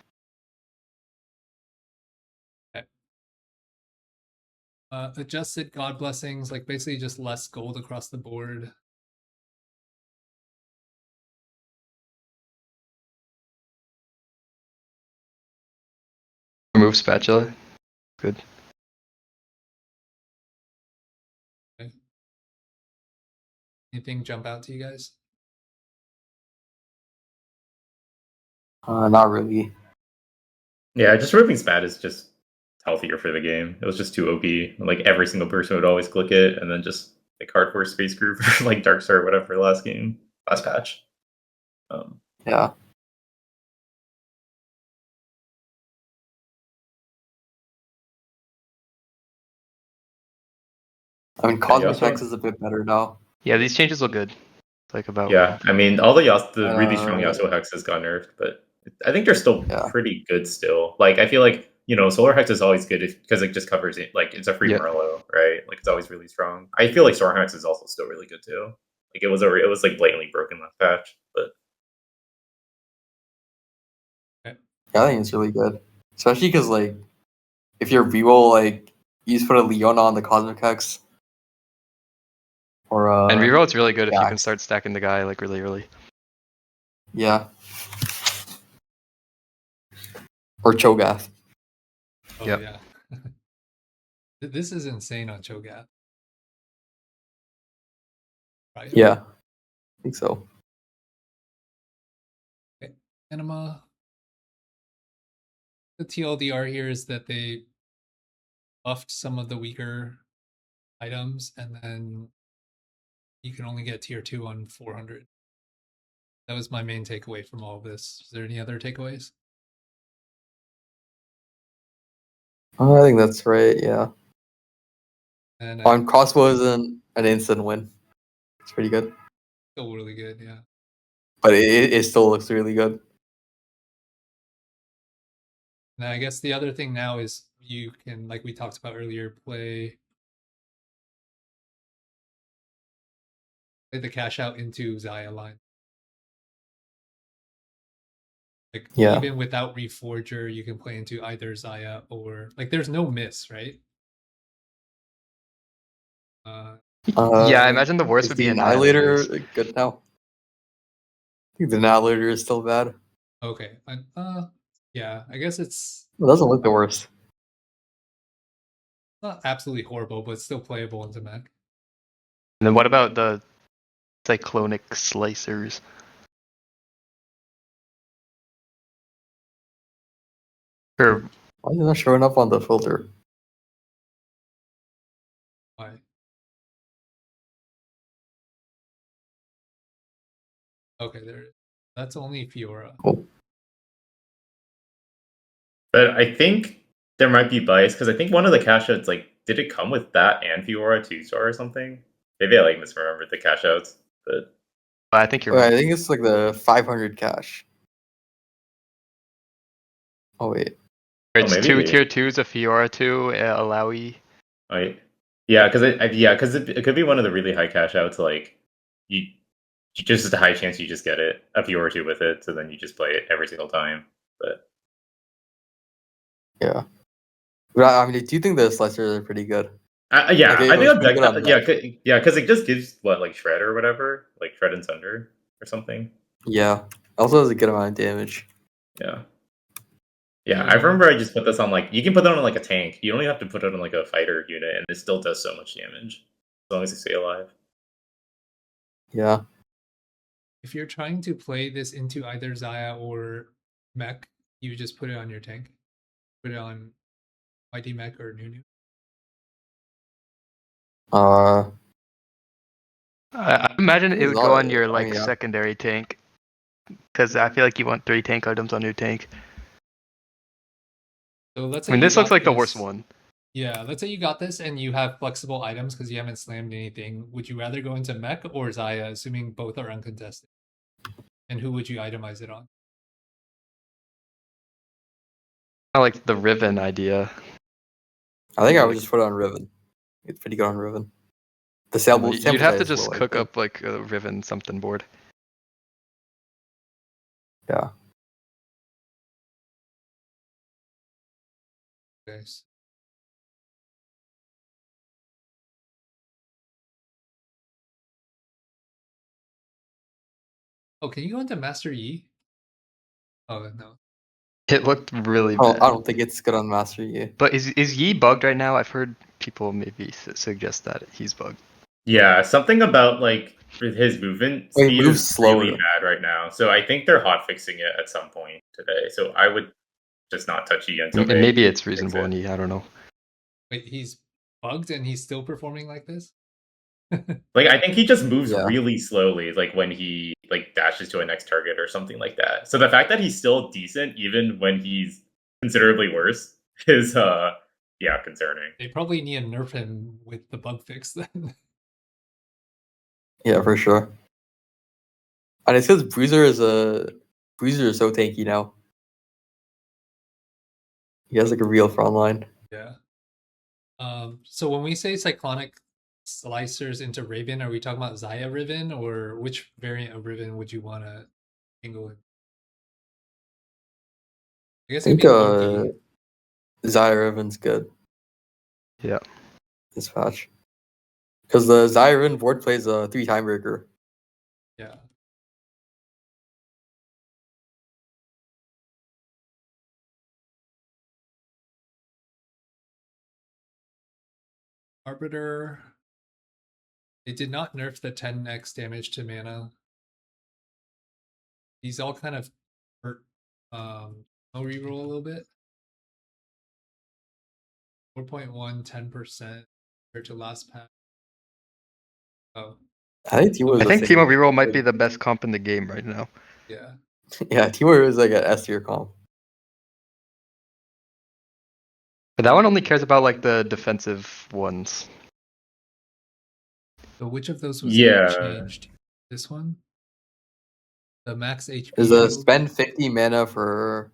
Adjusted God Blessings, like basically just less gold across the board. Remove spatula. Good. Anything jump out to you guys? Not really. Yeah, just ripping spat is just healthier for the game. It was just too OP. Like every single person would always click it, and then just like hardcore space group or like Darkstar or whatever last patch. Yeah. I mean, Cosmic also- Hex is a bit better now. Yeah, these changes look good. Like about Yeah, I mean, all the really strong Uh, Yasuo hexes got nerfed, but I think they're still Yeah. pretty good still. Like I feel like Solar Hex is always good because it just covers it. Like it's a free Yeah. Merlo, right? Like it's always really strong. I feel like Storm Hex is also still really good too. Like it was like blatantly broken last patch, but I think it's really good, especially because like if you're reroll, like you just put a Leona on the Cosmic Hex, or and reroll, it's really good if you can Jax. start stacking the guy like really early. Yeah, or Cho'Gath. Oh Yep. yeah. This is insane on Cho'Gath. Right? Yeah, I think so. Okay. Anima. The TLDR here is that they buffed some of the weaker items, and then you can only get tier 2 on 400. That was my main takeaway from all of this. Is there any other takeaways? I think that's right. Yeah, And on crossbow isn't an instant win. It's pretty good, still really good, yeah. but it still looks really good. And I guess the other thing now is you can, like we talked about earlier, play the cash out into Xayah line. Like Yeah. even without Reforger, you can play into either Xayah or like there's no miss, right? Yeah, I imagine the worst is would the be Annihilator Annihilators. good now? I think the Annihilator is still bad. Okay. Yeah, I guess it's It doesn't look the worst. not absolutely horrible, but still playable into mech. And then what about the cyclonic slicers? Or Why is it not showing up on the filter? Why? Okay, there it is. That's only Fiora. Cool. but I think there might be bias because I think one of the cash outs did it come with that and Fiora 2-star or something? Maybe I misremembered the cash outs, but I think you're Okay, right. I think it's like the 500 cash. Oh wait. It's maybe two they- tier 2s, a Fiora 2, Alawi. yeah, because it could be one of the really high cash outs. Like you just a high chance you just get it a Fiora 2 with it, so then you just play it every single time. But Yeah. But I mean, do you think the slicers are pretty good? yeah, Okay, I it think was I'll pretty deck good on that. mech. Yeah, because it just gives like Shred or whatever, like Shred and Sunder or something. Yeah. Also has a good amount of damage. Yeah. Yeah, I remember I just put this on you can put that on a tank. You don't even have to put it on a fighter unit, and it still does so much damage as long as you stay alive. Yeah. If you're trying to play this into either Xayah or mech, you just put it on your tank. Put it on YD mech or Nunu. I imagine it would go on your I mean, yeah. secondary tank, because I feel like you want 3 tank items on your tank. So let's I say mean, you this looks got like the worst this- one. Yeah, let's say you got this and you have flexible items because you haven't slammed anything. Would you rather go into mech or Xayah, assuming both are uncontested? And who would you itemize it on? I like the Riven idea. I think I would just put it on Riven. It's pretty good on Riven. The sample You'd have to size just low, I cook think. up like a Riven something board. Yeah. Guys. Oh, can you go into Master Yi? Oh no. It looked really Oh, bad. I don't think it's good on Master Yi. But is Yi bugged right now? I've heard people maybe suggest that he's bugged. Yeah, something about like his movement Oh, he speed moves is really slower. bad right now. So I think they're hot fixing it at some point today. So I would just not touch Yi until they Maybe it's fix reasonable it. in Yi. I don't know. Wait, he's bugged and he's still performing like this? Like I think he just moves Yeah. really slowly, like when he like dashes to a next target or something like that. So the fact that he's still decent even when he's considerably worse is yeah, concerning. They probably need to nerf him with the bug fix then. Yeah, for sure. And it's because Bruiser is so tanky now. He has like a real front line. Yeah. So when we say cyclonic slicers into Riven, are we talking about Zaya Riven, or which variant of Riven would you want to angle in? I guess I it could think be Loki. Zaya Riven's good Yeah. this patch. Because the Zaya Riven board plays a 3 time breaker. Yeah. Arbiter. They did not nerf the 10x damage to mana. These all kind of hurt no reroll a little bit. 4.1, 10% compared to last patch. Oh, I think Timo I is think Teemo Reroll might be the best comp in the game right now. yeah. Yeah, Timo is like an S tier comp. But that one only cares about like the defensive ones. So which of those was Yeah. changed? This one? The max HP Is a shield? spend 50 mana for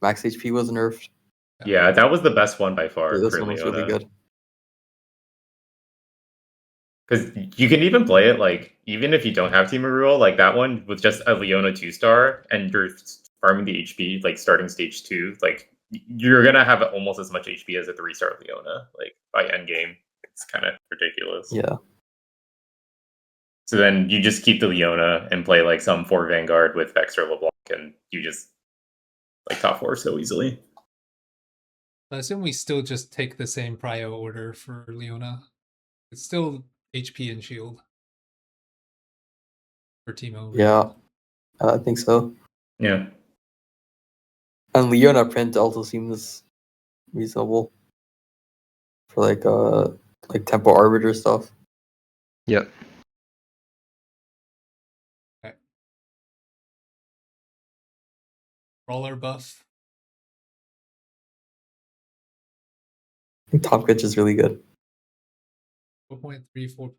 max HP was nerfed. Yeah, that was the best one by far Yeah, this for one was really Leona. good. Because you can even play it like even if you don't have Team Rule, like that one with just a Leona 2-star and you're farming the HP like starting stage 2, like you're gonna have almost as much HP as a 3-star Leona, like by end game. It's kind of ridiculous. Yeah. So then you just keep the Leona and play like some 4 Vanguard with extra LeBlanc, and you just like top 4 so easily. I assume we still just take the same prio order for Leona. It's still HP and shield for Teemo. Yeah. I think so. Yeah. And Leona print also seems reasonable for like tempo arbiter stuff. Yep. Brawler buff. I think top pitch is really good. 4.3, 4.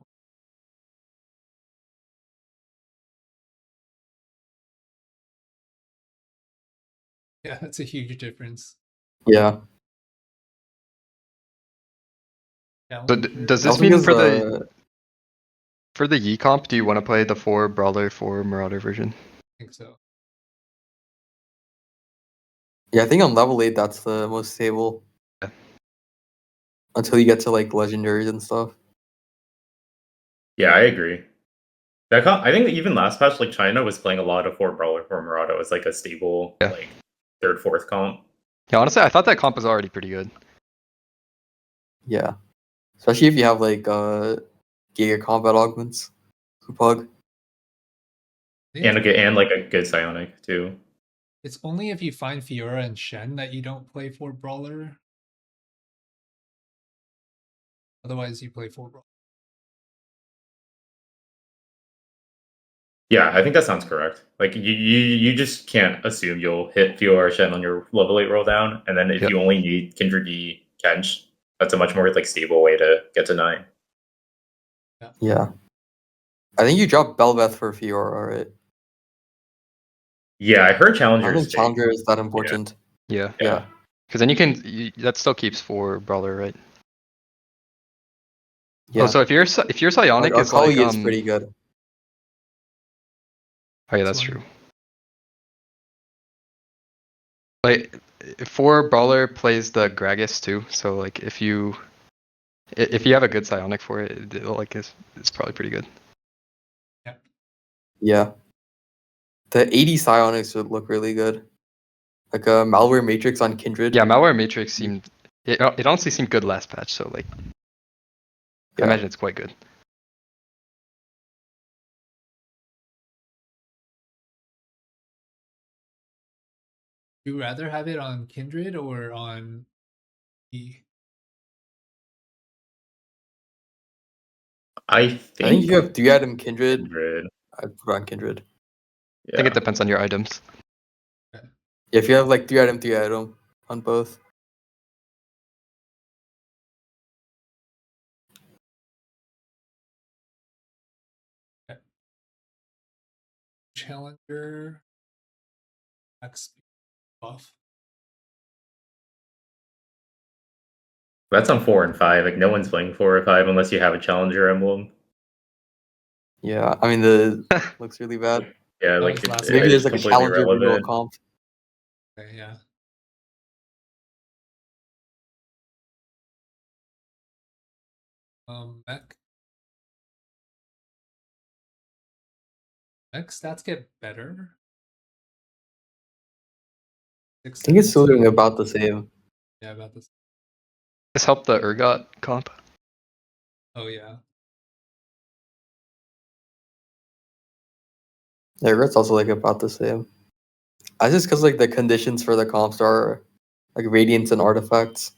Yeah, that's a huge difference. Yeah. Yeah, So does I this also mean because, for the Yi comp, do you want to play the 4 Brawler, 4 Marauder version? I think so. yeah, I think on level 8 that's the most stable. Yeah. Until you get to like legendaries and stuff. Yeah, I agree. I think that even last patch, like China was playing a lot of 4 Brawler, 4 Marauder as like a stable Yeah. like 3rd, 4th comp. Yeah, honestly, I thought that comp was already pretty good. Yeah. Especially if you have like Giga combat augments. Pug. And like a good psionic too. It's only if you find Fiora and Shen that you don't play for Brawler. Otherwise, you play for Brawler. Yeah, I think that sounds correct. Like you just can't assume you'll hit Fiora Shen on your level 8 roll down, and then if Yep. you only need Kindred E Kench, that's a much more like stable way to get to 9. Yeah. I think you drop Belveth for Fiora, right? Yeah, I heard I Challenger don't is think Challenger is that important. Yeah. Yeah. Because then that still keeps 4 Brawler, right? Yeah. Oh, so if your psionic Like, is like Akali is pretty good. Oh yeah, that's This one. true. Like 4 Brawler plays the Gragas too, so like if you have a good psionic for it, it's probably pretty good. Yeah. The 80 psionics would look really good. like a malware matrix on Kindred. Yeah, malware matrix seemed it honestly seemed good last patch. So like, I Yeah. imagine it's quite good. Do you rather have it on Kindred or on E? I I think if you have 3-item Kindred, Kindred. I'd put on Kindred. I think Yeah. it depends on your items. Yeah, if you have like 3-item on both. Challenger X buff. That's on 4 and 5. Like no one's playing 4 or 5 unless you have a challenger emblem. Yeah, I mean the looks really bad. Yeah, That like was last Maybe it's there's like a completely challenger reroll irrelevant. comp. Okay, yeah. Mech. Mech stats get better. I think it's still doing about the same. Yeah, about this. This helped the Urgot comp. Oh yeah. Yeah, it's also like about the same. I just because like the conditions for the comps are like radiants and artifacts.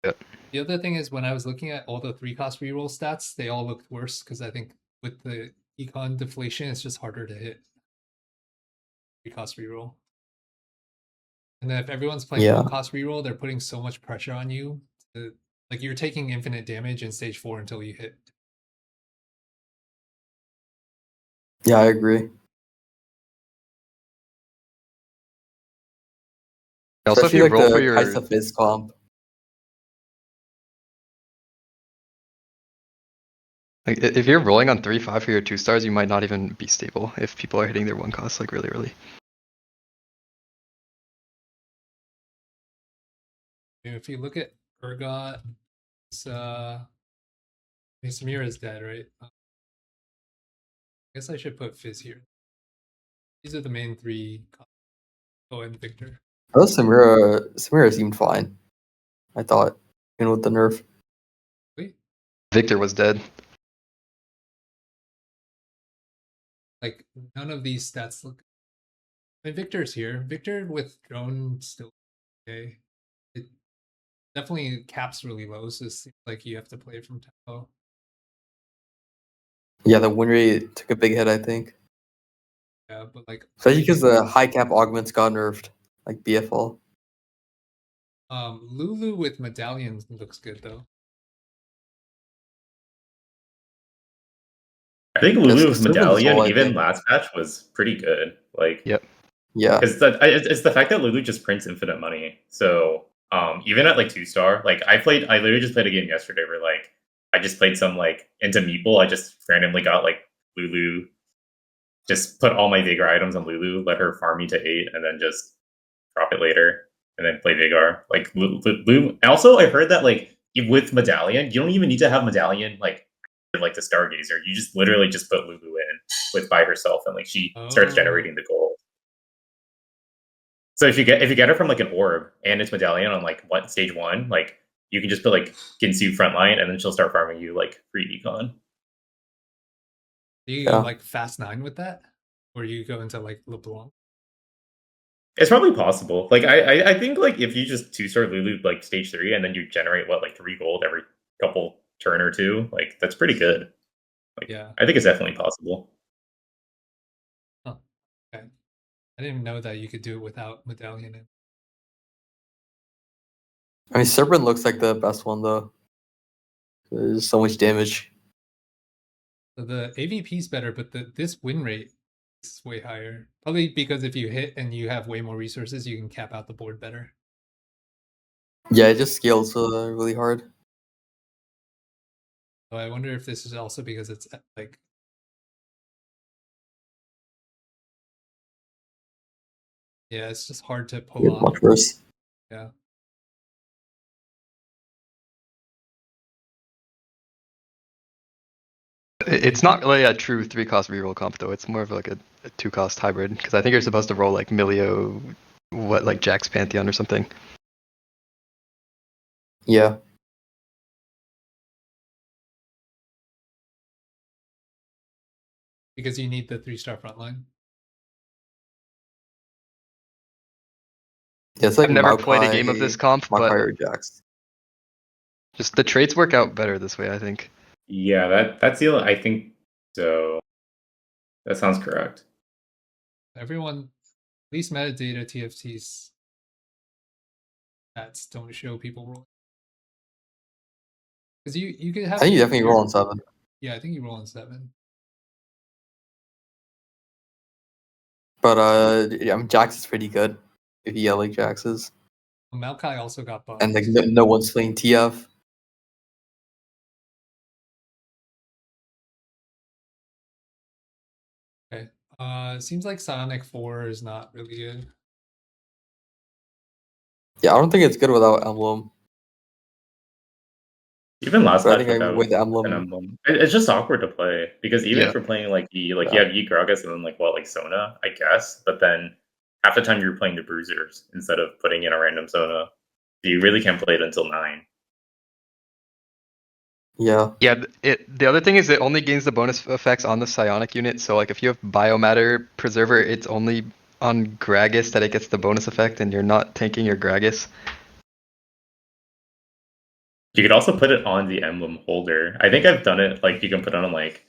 The other thing is when I was looking at all the 3-cost reroll stats, they all looked worse because I think with the econ deflation, it's just harder to hit 3-cost reroll. And then if everyone's playing Yeah. 1-cost reroll, they're putting so much pressure on you. Like you're taking infinite damage in stage 4 until you hit. Yeah, I agree. Also, if Especially you like roll for the your Kaisa Fizz comp. like, if you're rolling on 3-5 for your 2-stars, you might not even be stable if people are hitting their 1-cost like really early. If you look at Urgot, it's Samira is dead, right? I guess I should put Fizz here. These are the main 3. Oh, and Victor. Oh, Samira seemed fine. I thought, even with the nerf. Wait, Victor was dead. like none of these stats look. I mean, Victor's here. Victor with drone still okay. It definitely caps really low, so it seems like you have to play from tempo. Yeah, the win rate took a big hit, I think. Yeah, but like Especially because the high cap augments got nerfed, like BFL. Lulu with medallions looks good though. I think Lulu's Servant medallion, Soul, I even think. last patch, was pretty good. Like, Yep. Yeah. because it's the fact that Lulu just prints infinite money. So even at like 2-star, like I literally just played a game yesterday where like I just played some like into Meeple. I just randomly got like Lulu, just put all my Vigor items on Lulu, let her farm me to 8, and then just drop it later, and then play Vigor. Like Lulu. Also, I heard that like with medallion, you don't even need to have medallion like the Stargazer. You just literally just put Lulu in with by herself, and like she starts Oh. generating the gold. So if you get her from like an orb and it's medallion on like stage 1, like you can just put like Ginsu frontline, and then she'll start farming you like free econ. Do you go like fast 9 with that, or you go into like LeBlanc? It's probably possible. Like I think like if you just 2-star Lulu like stage 3 and then you generate like 3 gold every couple turn or 2, like that's pretty good. Like, Yeah. I think it's definitely possible. Huh. Okay. I didn't know that you could do it without medallion in. I mean, Serpent looks like the best one, though. There's so much damage. So the AVP is better, but this win rate is way higher. Probably because if you hit and you have way more resources, you can cap out the board better. Yeah, it just scales really hard. So I wonder if this is also because it's like... Yeah, it's just hard to pull It's off. much worse. Yeah. It's not really a true 3-cost reroll comp though. It's more of like a 2-cost hybrid because I think you're supposed to roll like Milio what, like Jack's Pantheon or something. Yeah. Because you need the 3-star frontline. Yeah, it's like I've never played a game of this comp, Maokai but or Jax. just the traits work out better this way, I think. Yeah, that's the I think so. That sounds correct. Everyone, at least metadata TFTs stats don't show people rolling. Because you could have. I think you definitely roll weird- on 7. Yeah, I think you roll on 7. But I mean, Jax is pretty good if you get like Jaxes. Maokai also got buffed. And like no one's playing TF. Okay. Seems like Psionic 4 is not really good. Yeah, I don't think it's good without Emblem. Even last But I patch think without with an Emblem, emblem, it's just awkward to play because even Yeah. if you're playing like you Yeah. have Gragas and then like Sona, I guess, but then half the time you're playing the Bruisers instead of putting in a random Sona. You really can't play it until 9. yeah. Yeah, the other thing is it only gains the bonus effects on the psionic unit. So like if you have Biomatter Preserver, it's only on Gragas that it gets the bonus effect, and you're not tanking your Gragas. You could also put it on the emblem holder. I think I've done it. Like you can put it on like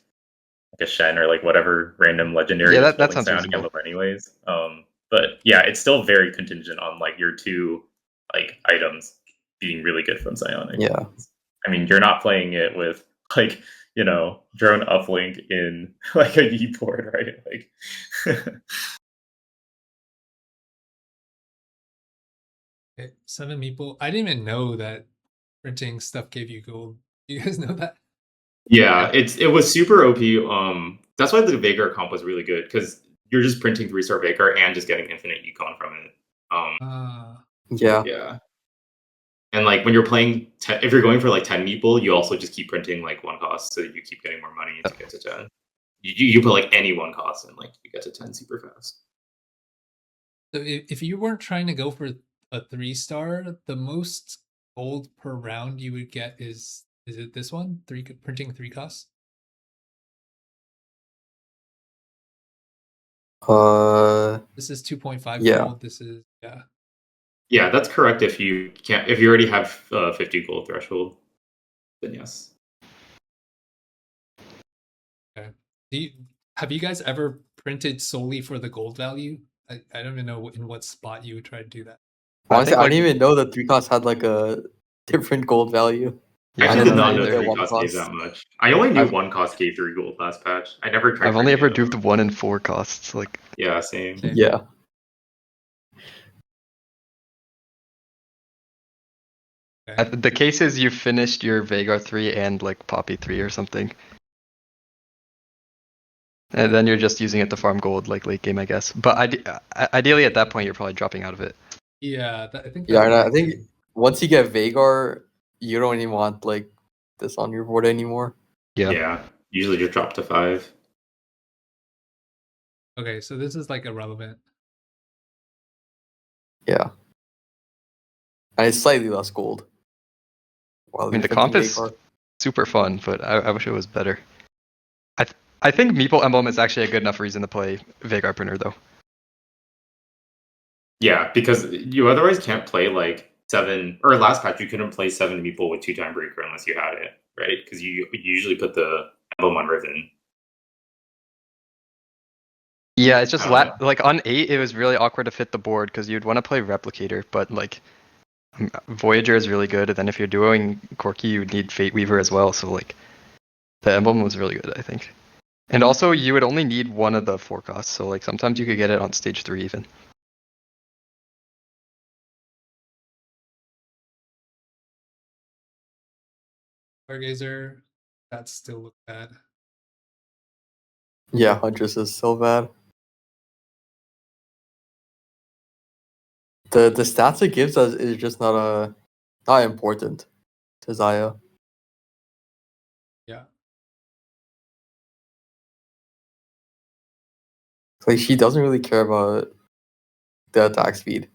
a Shen or like whatever random legendary. Yeah, that's that holding sounds Psionic reasonable. Emblem anyways. But yeah, it's still very contingent on like your 2 like items being really good from Psionic. Yeah. I mean, you're not playing it with like drone uplink in like a E board, right? Like. Okay, 7 meeple. I didn't even know that printing stuff gave you gold. You guys know that? Yeah, it was super OP. That's why the Vagar comp was really good because you're just printing 3-star Vagar and just getting infinite econ from it. Yeah. Yeah, and like when you're playing, if you're going for like 10 meeple, you also just keep printing like 1 cost, so you keep getting more money to get to 10. You put like any 1 cost and like you get to 10 super fast. So if you weren't trying to go for a 3-star, the most gold per round you would get is it this one? Printing 3 costs? This is 2.5 Yeah. gold. This is Yeah, that's correct. If you already have 50 gold threshold, then yes. Okay. Have you guys ever printed solely for the gold value? I don't even know in what spot you would try to do that. Honestly, I like- didn't even know that 3 costs had like a different gold value. I I actually didn't did know not they know did that 3 1 cost gave cost. that much. I only knew I've- 1 cost gave 3 gold last patch. I never tried. I've only ever printing it, duped 1 and 4 costs. Like, Yeah, same. Same. Yeah. Okay. the case is you finished your Vagar 3 and like Poppy 3 or something. And then you're just using it to farm gold like late game, I guess. But ideally at that point, you're probably dropping out of it. Yeah, I think. Yeah, that's and I what think did. once you get Vagar, you don't even want like this on your board anymore. Yeah. Usually just drop to 5. Okay, so this is like irrelevant. Yeah. And it's slightly less gold. While I mean, the you're comp printing is Vagar. super fun, but I wish it was better. I think Meeple Emblem is actually a good enough reason to play Vagar Printer, though. Yeah, because you otherwise can't play like 7 or last patch you couldn't play 7 meeple with 2 time breaker unless you had it, right? Because you usually put the emblem on Riven. Yeah, it's just Oh. like on 8, it was really awkward to fit the board because you'd want to play Replicator, but like Voyager is really good. And then if you're doing Corki, you would need Fate Weaver as well. So like the emblem was really good, I think. And also, you would only need 1 of the 4 costs. So like sometimes you could get it on stage 3 even. Stargazer, that still look bad. Yeah, Huntress is so bad. The stats it gives us is just not important to Zaya. Yeah. Like she doesn't really care about the attack speed.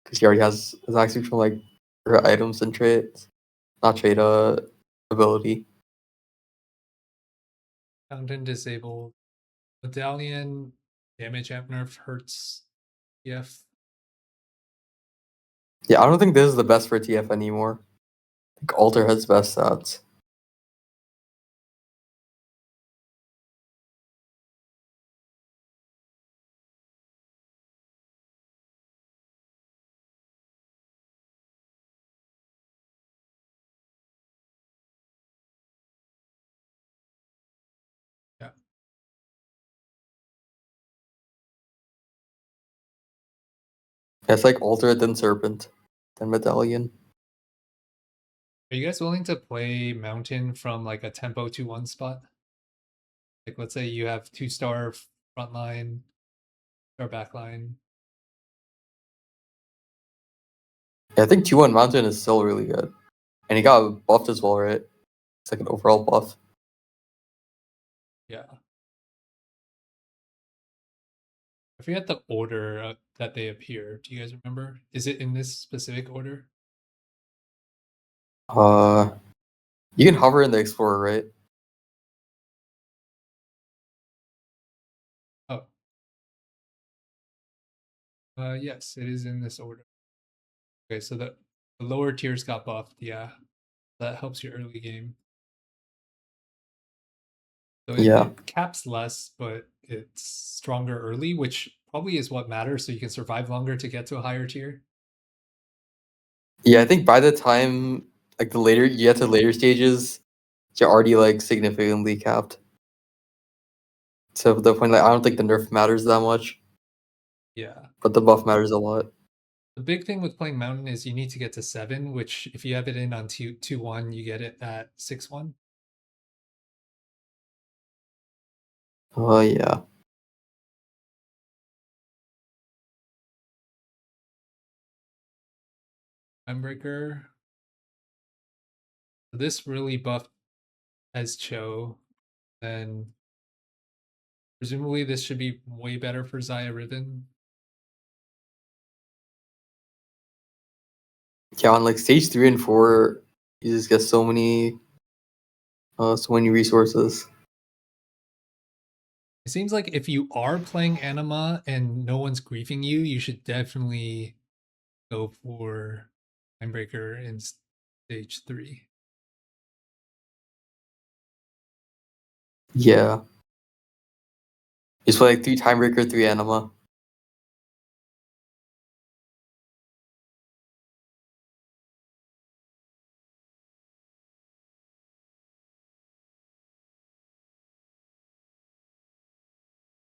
because he already has his access from like her items and traits, not trait ability. Fountain disabled. Medallion damage amp nerf hurts TF. Yeah, I don't think this is the best for TF anymore. I think Alter has best stats. Yeah. Yeah, it's like Alter, then Serpent, then Medallion. Are you guys willing to play Mountain from like a tempo 2-1 spot? Like let's say you have 2-star front line, star back line. Yeah, I think 2-1 Mountain is still really good. And he got buffed as well, right? It's like an overall buff. Yeah. I forget the order that they appear. Do you guys remember? Is it in this specific order? You can hover in the Explorer, right? Oh. Yes, it is in this order. Okay, so the lower tiers got buffed. Yeah, that helps your early game. So Yeah. it caps less, but it's stronger early, which probably is what matters. So you can survive longer to get to a higher tier. Yeah, I think by the time like the later you get to later stages, you're already like significantly capped. To the point like I don't think the nerf matters that much, Yeah. but the buff matters a lot. The big thing with playing Mountain is you need to get to 7, which if you have it in on 2-1, you get it at 6-1. Oh yeah. Timebreaker. This really buffed as Cho. Then presumably this should be way better for Zaya Riven. Yeah, on like stage 3 and 4, you just get so many resources. It seems like if you are playing Anima and no one's griefing you, you should definitely go for Timebreaker in stage 3. Yeah. Just play like 3 Timebreaker, 3 Anima.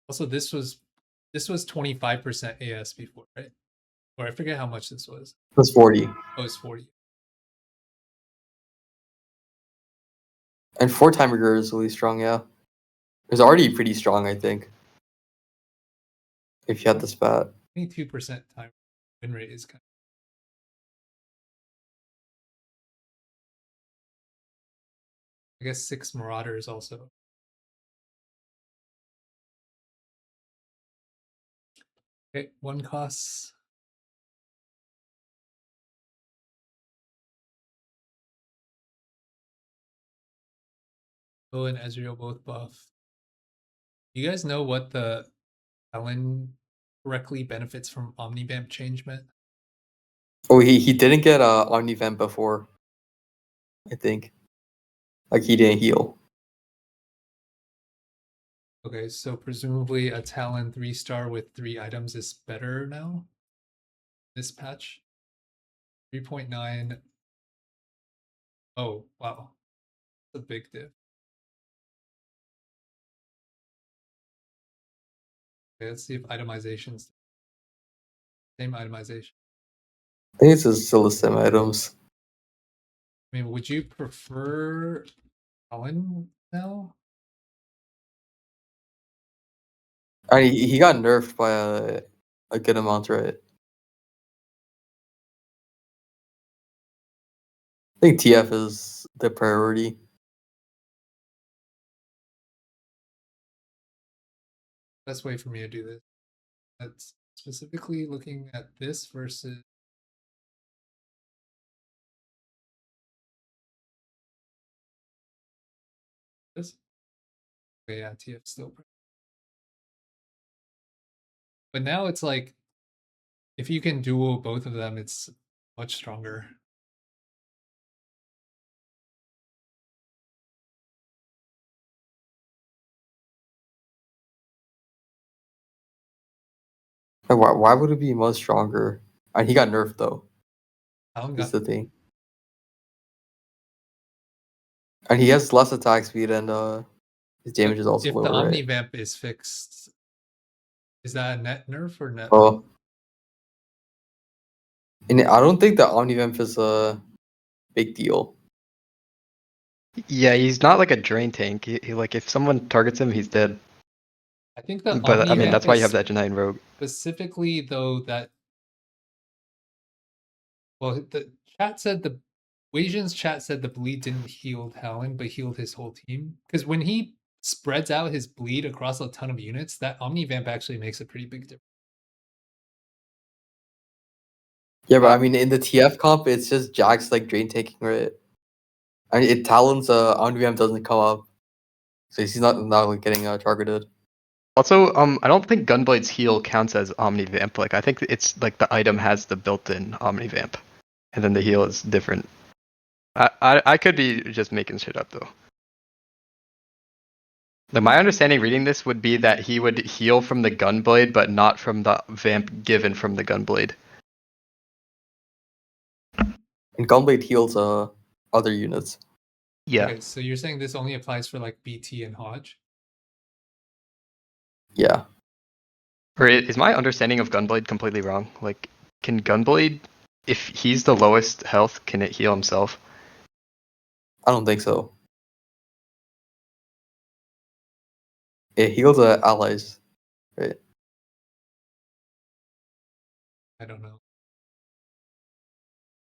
Also, this was 25% AS before, right? Or I forget how much this was. Plus 40. Oh, it's 40. And 4 Timebreaker is really strong, yeah. It's already pretty strong, I think. If you had the spat. 22% time win rate is kind of. I guess 6 Marauders also. Okay, 1 costs. Oh, and Ezreal both buff. You guys know what the Ellen correctly benefits from Omnivamp change meant? Oh, he didn't get Omnivamp before, I think. Like he didn't heal. Okay, so presumably a Talon 3-star with 3 items is better now? This patch? 3.9. Oh, wow. That's a big diff. Okay, let's see if itemization's same itemization. I think it's still the same items. I mean, would you prefer Talon now? I mean, he got nerfed by a good amount, right? I think TF is the priority. Best way for me to do this. That's specifically looking at this versus This. Okay, yeah, TF still. But now it's like, if you can duel both of them, it's much stronger. Why would it be much stronger? And he got nerfed though. Talon That's got the thing. And he has less attack speed and his damage is also if lower, the Omni right? Vamp is fixed, is that a net nerf or net? Oh. And I don't think the Omnivamp is a big deal. Yeah, he's not like a drain tank. He like if someone targets him, he's dead. I think the But I mean, Omnivamp that's why you is have that Genine Rogue. specifically though that. Well, the chat said the Wasian's chat said the bleed didn't heal Talon, but healed his whole team. Because when he spreads out his bleed across a ton of units, that Omnivamp actually makes a pretty big difference. Yeah, but I mean, in the TF comp, it's just Jax like drain taking, right? And it Talon's Omnivamp doesn't come up, so he's not like getting targeted. Also, I don't think Gunblade's heal counts as Omnivamp. Like, I think it's like the item has the built-in Omnivamp, and then the heal is different. I could be just making shit up though. Like, my understanding reading this would be that he would heal from the Gunblade, but not from the vamp given from the Gunblade. And Gunblade heals other units. Yeah. Okay, so you're saying this only applies for like BT and Hodge? Yeah. Or is my understanding of Gunblade completely wrong? Like, can Gunblade, if he's the lowest health, can it heal himself? I don't think so. It heals allies, right? I don't know.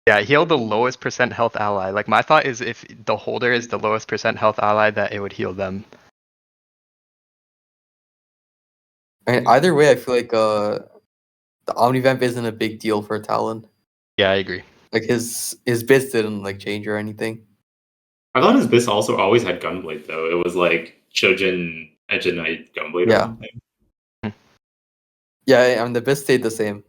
Yeah, heal the lowest percent health ally. Like, my thought is if the holder is the lowest percent health ally, that it would heal them. And either way, I feel like the Omnivamp isn't a big deal for Talon. Yeah, I agree. Like his bits didn't like change or anything. I thought his Bis also always had Gunblade though. It was like Shojin Edge and Knight Gunblade Yeah. or something. Yeah, and the bits stayed the same.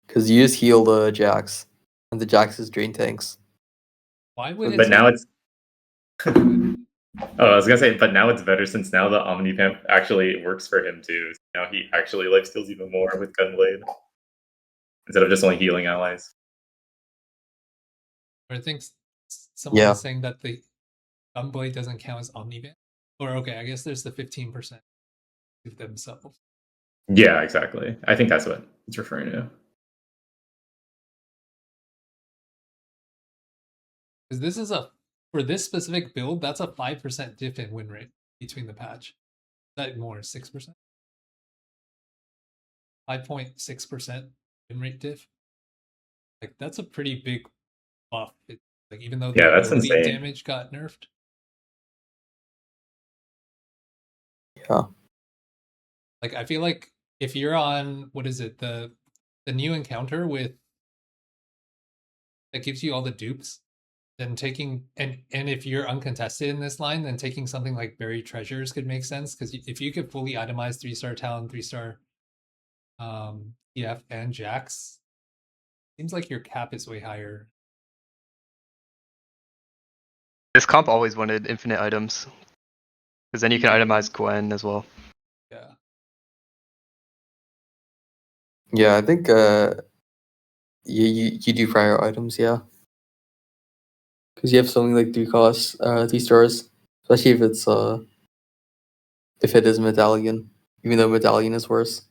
Because you just heal the Jax, and the Jax is drain tanks. Why would it? But now it's. Oh, I was gonna say, but now it's better since now the Omnivamp actually works for him too. Now he actually lifesteals even more with Gunblade instead of just only healing allies. I think someone Yeah. was saying that the Gunblade doesn't count as Omnivamp. Or okay, I guess there's the 15% of themselves. Yeah, exactly. I think that's what it's referring to. Because this is for this specific build, that's a 5% diff in win rate between the patch. That more 6%. 5.6% win rate diff. Like that's a pretty big buff. Like even though the Yeah, that's ability insane. damage got nerfed. Yeah. Like I feel like if you're on what is it, the new encounter with that gives you all the dupes, then taking and if you're uncontested in this line, then taking something like buried treasures could make sense because if you could fully itemize 3-star Talon, 3-star TF and Jax, seems like your cap is way higher. This comp always wanted infinite items. Because then you can itemize Gwen as well. Yeah. Yeah, I think you do prior items, yeah. Because you have something like 3 stars, especially if it is medallion, even though medallion is worse.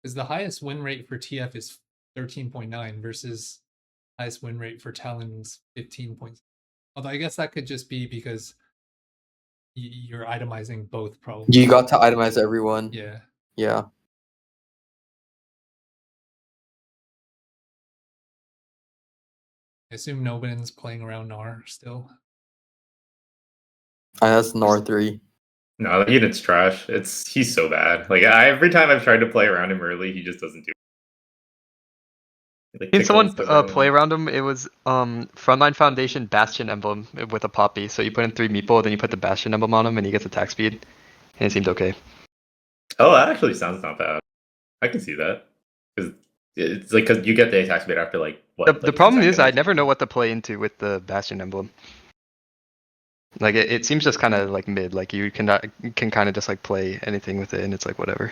Because the highest win rate for TF is 13.9 versus highest win rate for Talon's 15 points. Although I guess that could just be because you're itemizing both probably. You got to itemize everyone. Yeah. Yeah. I assume Nobin's playing around Gnar still. That's Gnar 3. No, the unit's trash. He's so bad. Like every time I've tried to play around him early, he just doesn't do Like, Seen someone tickles everyone. play around him. It was Frontline Foundation Bastion emblem with a poppy. So you put in 3 meeple, then you put the Bastion emblem on him, and he gets attack speed. And it seemed okay. Oh, that actually sounds not bad. I can see that because it's like because you get the attack speed after like what. The like 10 problem is I seconds? never know what to play into with the Bastion emblem. Like it seems just kind of like mid. Like you can kind of just like play anything with it, and it's like whatever.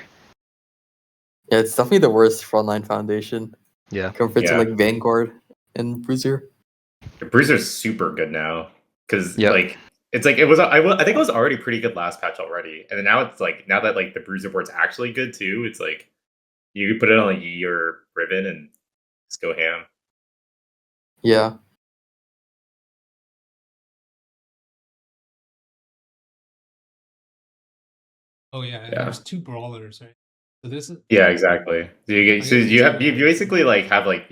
Yeah, it's definitely the worst frontline foundation Yeah. compared to Yeah. like Vanguard and Bruiser. Bruiser's super good now because Yep. like it's like it was. I think it was already pretty good last patch already, and then now it's like now that like the Bruiser board's actually good too. It's like you put it on like E or Ribbon and just go ham. Yeah. Oh yeah, and Yeah. there's 2 brawlers, right? So this is Yeah, exactly. So you get, so Okay, you have so- you basically like have like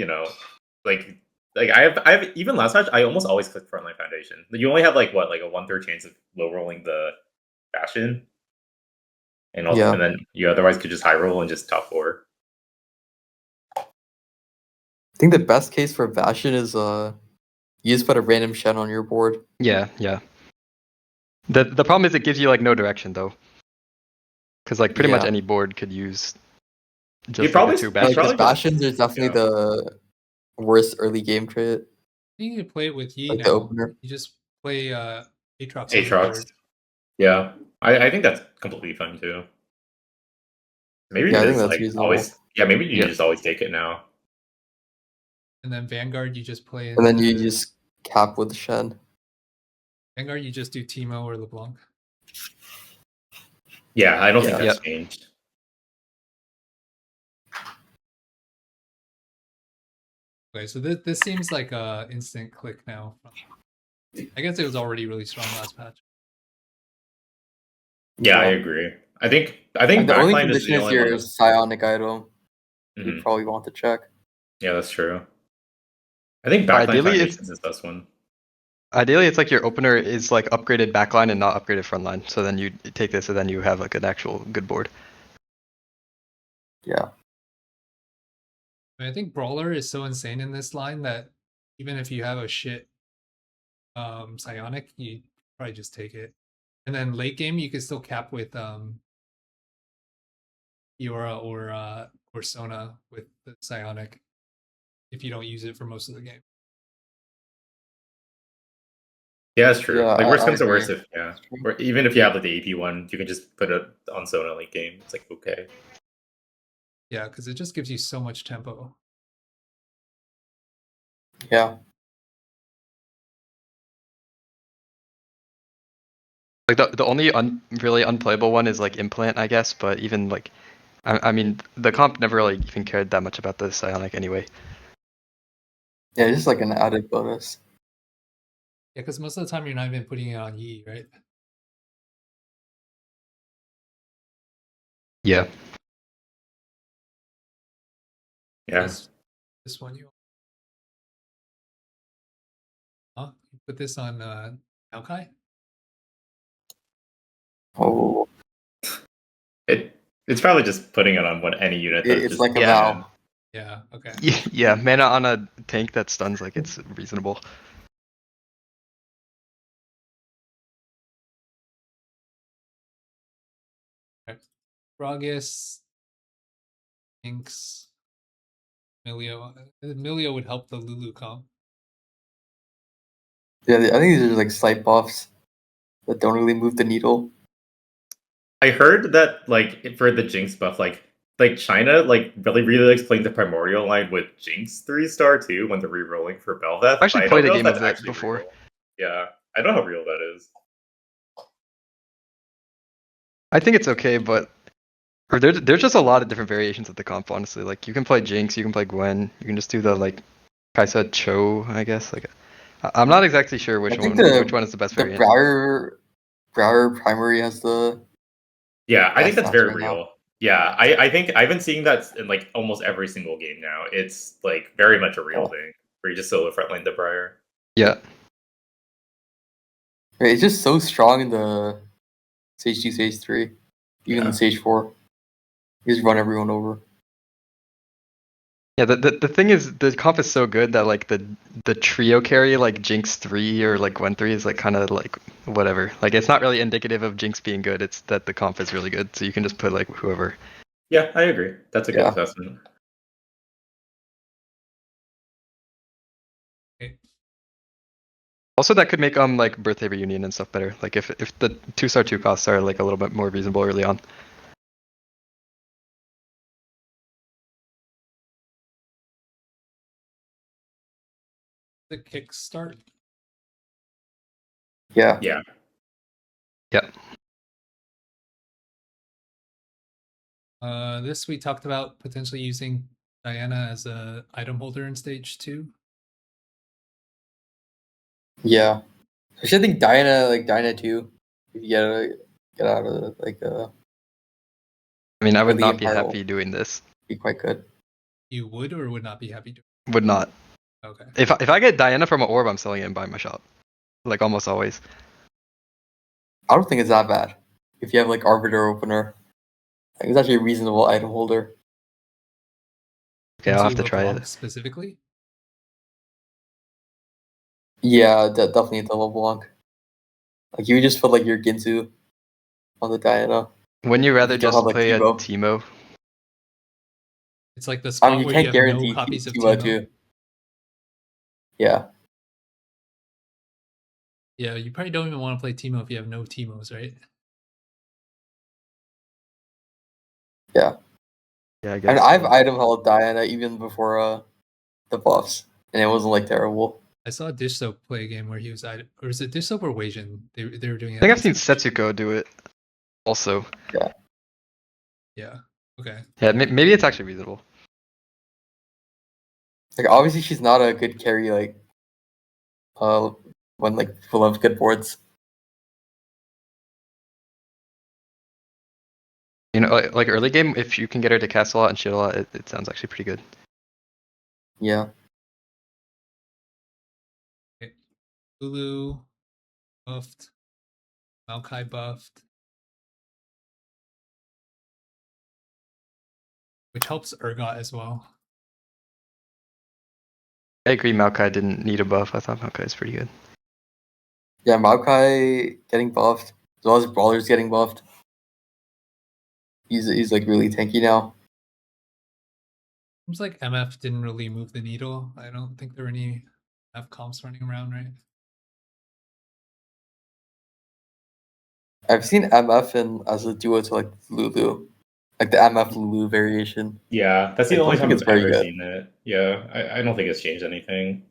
like I have even last match I almost always click frontline foundation. You only have like what like a 1/3 chance of low rolling the Bastion, and also Yeah. and then you otherwise could just high roll and just top 4. I think the best case for Bastion is you just put a random Shen on your board. Yeah. The problem is it gives you like no direction though. Because like pretty much Yeah. any board could use just like probably- the 2 you Like, Bastions. because Bastions is definitely Yeah. the worst early game trait. you need to play it with Yi Like now. the opener. You just play Aatrox on the Aatrox. board. Yeah, I think that's completely fine too. Maybe Yeah, I you think just that's like reasonable. always. Yeah, maybe you Yeah. just always take it now. And then Vanguard, you just play. And then you into- just cap with Shen. Vanguard, you just do Teemo or LeBlanc. Yeah, I don't think Yeah. that's changed. Okay, so this seems like a instant click now. I guess it was already really strong last patch. Yeah, I Yeah. agree. I think And the only backline is condition the is only your one. That, psionic item. You Mhm. probably want to check. Yeah, that's true. I think But backline ideally, foundations is this one. Ideally, it's like your opener is like upgraded backline and not upgraded frontline. So then you take this and then you have like an actual good board. Yeah. I think Brawler is so insane in this line that even if you have a shit psionic, you probably just take it. And then late game you can still cap with Eora or Sona with the psionic if you don't use it for most of the game. Yeah, that's true. Yeah, like worst I comes to agree. worst, if or even if you have like the AP one, you can just put it on Sona late game. It's like okay. Yeah, because it just gives you so much tempo. Yeah. Like the only really unplayable one is like implant, I guess. But even like, I mean, the comp never really even cared that much about the psionic anyway. Yeah, just like an added bonus. Yeah, because most of the time you're not even putting it on Yi, right? Yeah. Yeah. This one you. Huh? You put this on Maokai? Oh, It's probably just putting it on what any unit. That it's just like a Yeah. Val. Yeah. Okay. Yeah, mana on a tank that stuns, like it's reasonable. Gragas, Inks, Milio. Milio would help the Lulu comp. Yeah, I think these are like slight buffs that don't really move the needle. I heard that like for the Jinx buff, like China like really likes playing the Primordial line with Jinx 3-star too when they're re-rolling for Bel'Veth. I actually but I played don't a know game if of that's it actually before. real. Yeah, I don't know how real that is. I think it's okay, but or there's just a lot of different variations of the comp. Honestly, like you can play Jinx, you can play Gwen, you can just do the like Kaisa Cho, I guess. Like I'm not exactly sure which I think one is the best The variant. Briar primary has the. Yeah, I think That's that's very right now. real. Yeah, I think I've been seeing that in like almost every single game now. It's like very much a real thing where you just solo frontline the Briar. Yeah. Right, it's just so strong in the Sage 2, Sage 3, even Yeah. the Sage 4. You just run everyone over. Yeah, the thing is, the comp is so good that like the trio carry like Jinx 3 or like Gwen 3 is like kind of like whatever. Like it's not really indicative of Jinx being good. It's that the comp is really good, so you can just put like whoever. Yeah, I agree. That's a good Yeah. assessment. Okay. Also, that could make like birthday reunion and stuff better. Like if the 2-star 2 costs are like a little bit more reasonable early on. The kickstart. Yeah. Yeah. Yeah. This we talked about potentially using Diana as a item holder in stage 2. Yeah. Actually, I think Diana 2. If you get out of like I mean, I would early not be Empire happy doing this. be quite good. You would or would not be happy to. Would not. Okay. If I get Diana from an orb, I'm selling it and buying my shop. Like almost always. I don't think it's that bad. If you have like Arbiter Opener, I think it's actually a reasonable item holder. Okay, I'll have Into to try LeBlanc it. specifically. Yeah, definitely the LeBlanc. Like you would just put like your Ginsu on the Diana. Wouldn't you rather you don't just have, like, play a Teemo. Teemo? It's like the I spot mean, you where you can't have no guarantee copies of Teemo Teemo. too. Yeah. Yeah, you probably don't even want to play Teemo if you have no Teemos, right? Yeah. Yeah, I And guess. I've item held Diana even before the buffs, and it wasn't like terrible. I saw Dish Soap play a game where he was or is it Dish Soap or Weijin? They were doing it. I think I've seen Setsuko do it also. Yeah. Okay. Yeah, maybe it's actually reasonable. Like obviously she's not a good carry like when like people have good boards. You know, like early game, if you can get her to cast a lot and shit a lot, it sounds actually pretty good. Yeah. Lulu buffed. Maokai buffed. Which helps Urgot as well. I agree Maokai didn't need a buff. I thought Maokai is pretty good. Yeah, Maokai getting buffed, as well as Brawler's getting buffed. He's like really tanky now. Seems like MF didn't really move the needle. I don't think there were any MF comps running around, right? I've seen MF as a duo to like Lulu. Like the MF Lulu variation. Yeah, that's the I only don't think time it's I've very ever good. seen it. Yeah, I don't think it's changed anything.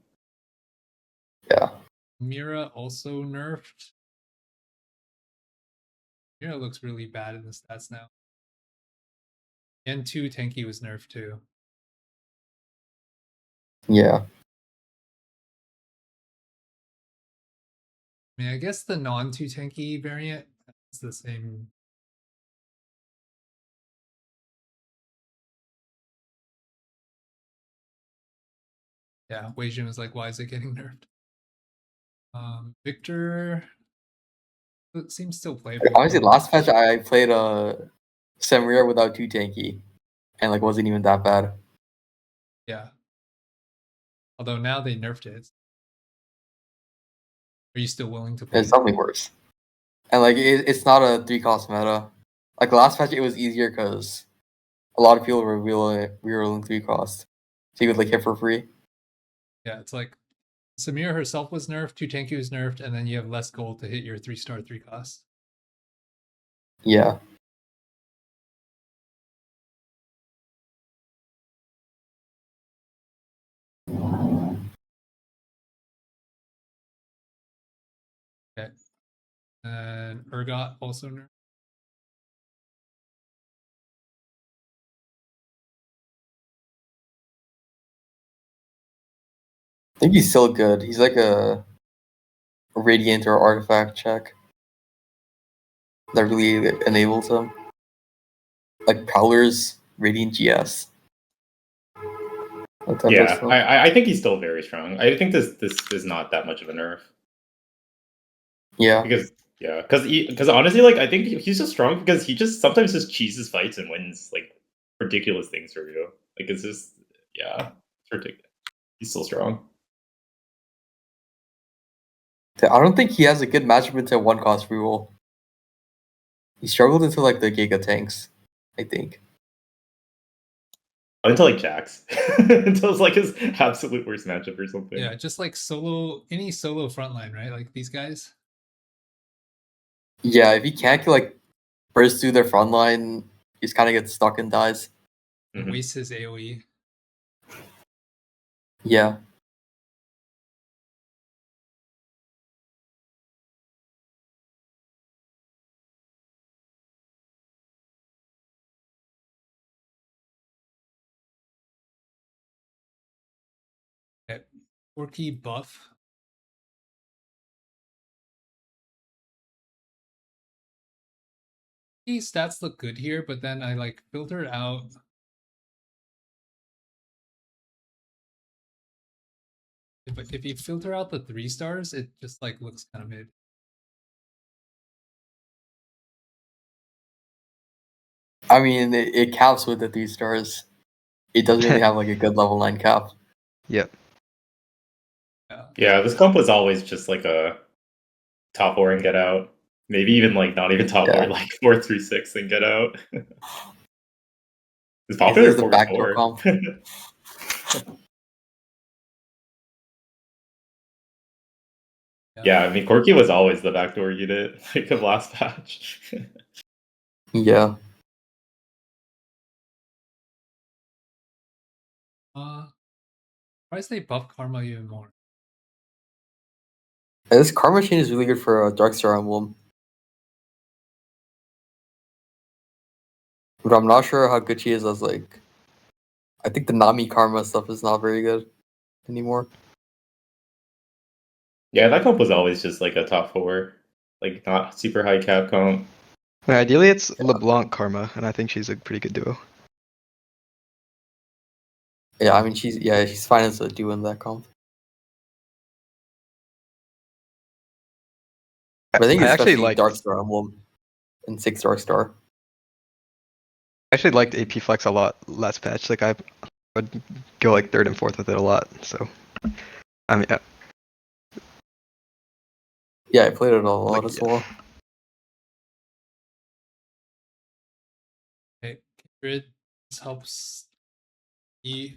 Yeah. Mira also nerfed. Mira looks really bad in the stats now. N2 Tenki was nerfed too. Yeah. I mean, I guess the non-2 Tenki variant is the same. Yeah, Weijin was like, why is it getting nerfed? Victor it seems still playable. Honestly, last patch I played Samira without 2 tanky, and like wasn't even that bad. Yeah. Although now they nerfed it. Are you still willing to play? It's definitely worse. And like it's not a 3-cost meta. Like last patch it was easier because a lot of people were rerolling 3-cost, so you could like hit for free. Yeah, it's like Samira herself was nerfed, 2 Tenki was nerfed, and then you have less gold to hit your 3-star 3 cost. Yeah. Okay. And Urgot also nerfed. I think he's still good. He's like a radiant or artifact check that really enables him. Like Prowler's Radiant GS. That type of Yeah, stuff. I think he's still very strong. I think this is not that much of a nerf. Yeah. Because honestly, like I think he's just strong because he just sometimes just cheeses fights and wins like ridiculous things for you. Like it's just yeah, it's ridiculous. He's still strong. I don't think he has a good matchup into one cost reroll. He struggled into like the Giga tanks, I think. Until like Jax. Until it's like his absolute worst matchup or something. Yeah, just like any solo frontline, right? Like these guys. Yeah, if he can't like burst through their front line, he just kind of gets stuck and dies. And Mhm. wastes his AoE. Yeah. Okay. Quirky buff. These stats look good here, but then I like filtered out. If you filter out the 3 stars, it just like looks kind of mid. I mean, it caps with the 3 stars. It doesn't really have like a good level 9 cap. Yep. Yeah, this comp was always just like a top 4 and get out. Maybe even like not even top 4, Yeah. like 4-3-6 and get out. It's This popular is the 4-4. backdoor comp. Yeah, I mean Corki was always the backdoor unit, like of last patch. Yeah. Why does they buff Karma even more? And this Karma Chain is really good for a Darkstar Emblem. But I'm not sure how good she is as like... I think the Nami Karma stuff is not very good anymore. Yeah, that comp was always just like a top 4. Like not super high cap comp. I mean, ideally, it's LeBlanc Karma, and I think she's a pretty good duo. Yeah, I mean, she's fine as a duo in that comp. But I think I actually especially liked Darkstar Emblem and 6 Darkstar. I actually liked AP Flex a lot last patch. Like I would go like 3rd and 4th with it a lot. So I mean, Yeah, I played it a lot Like, as yeah. well. Okay, Kindred, this helps E.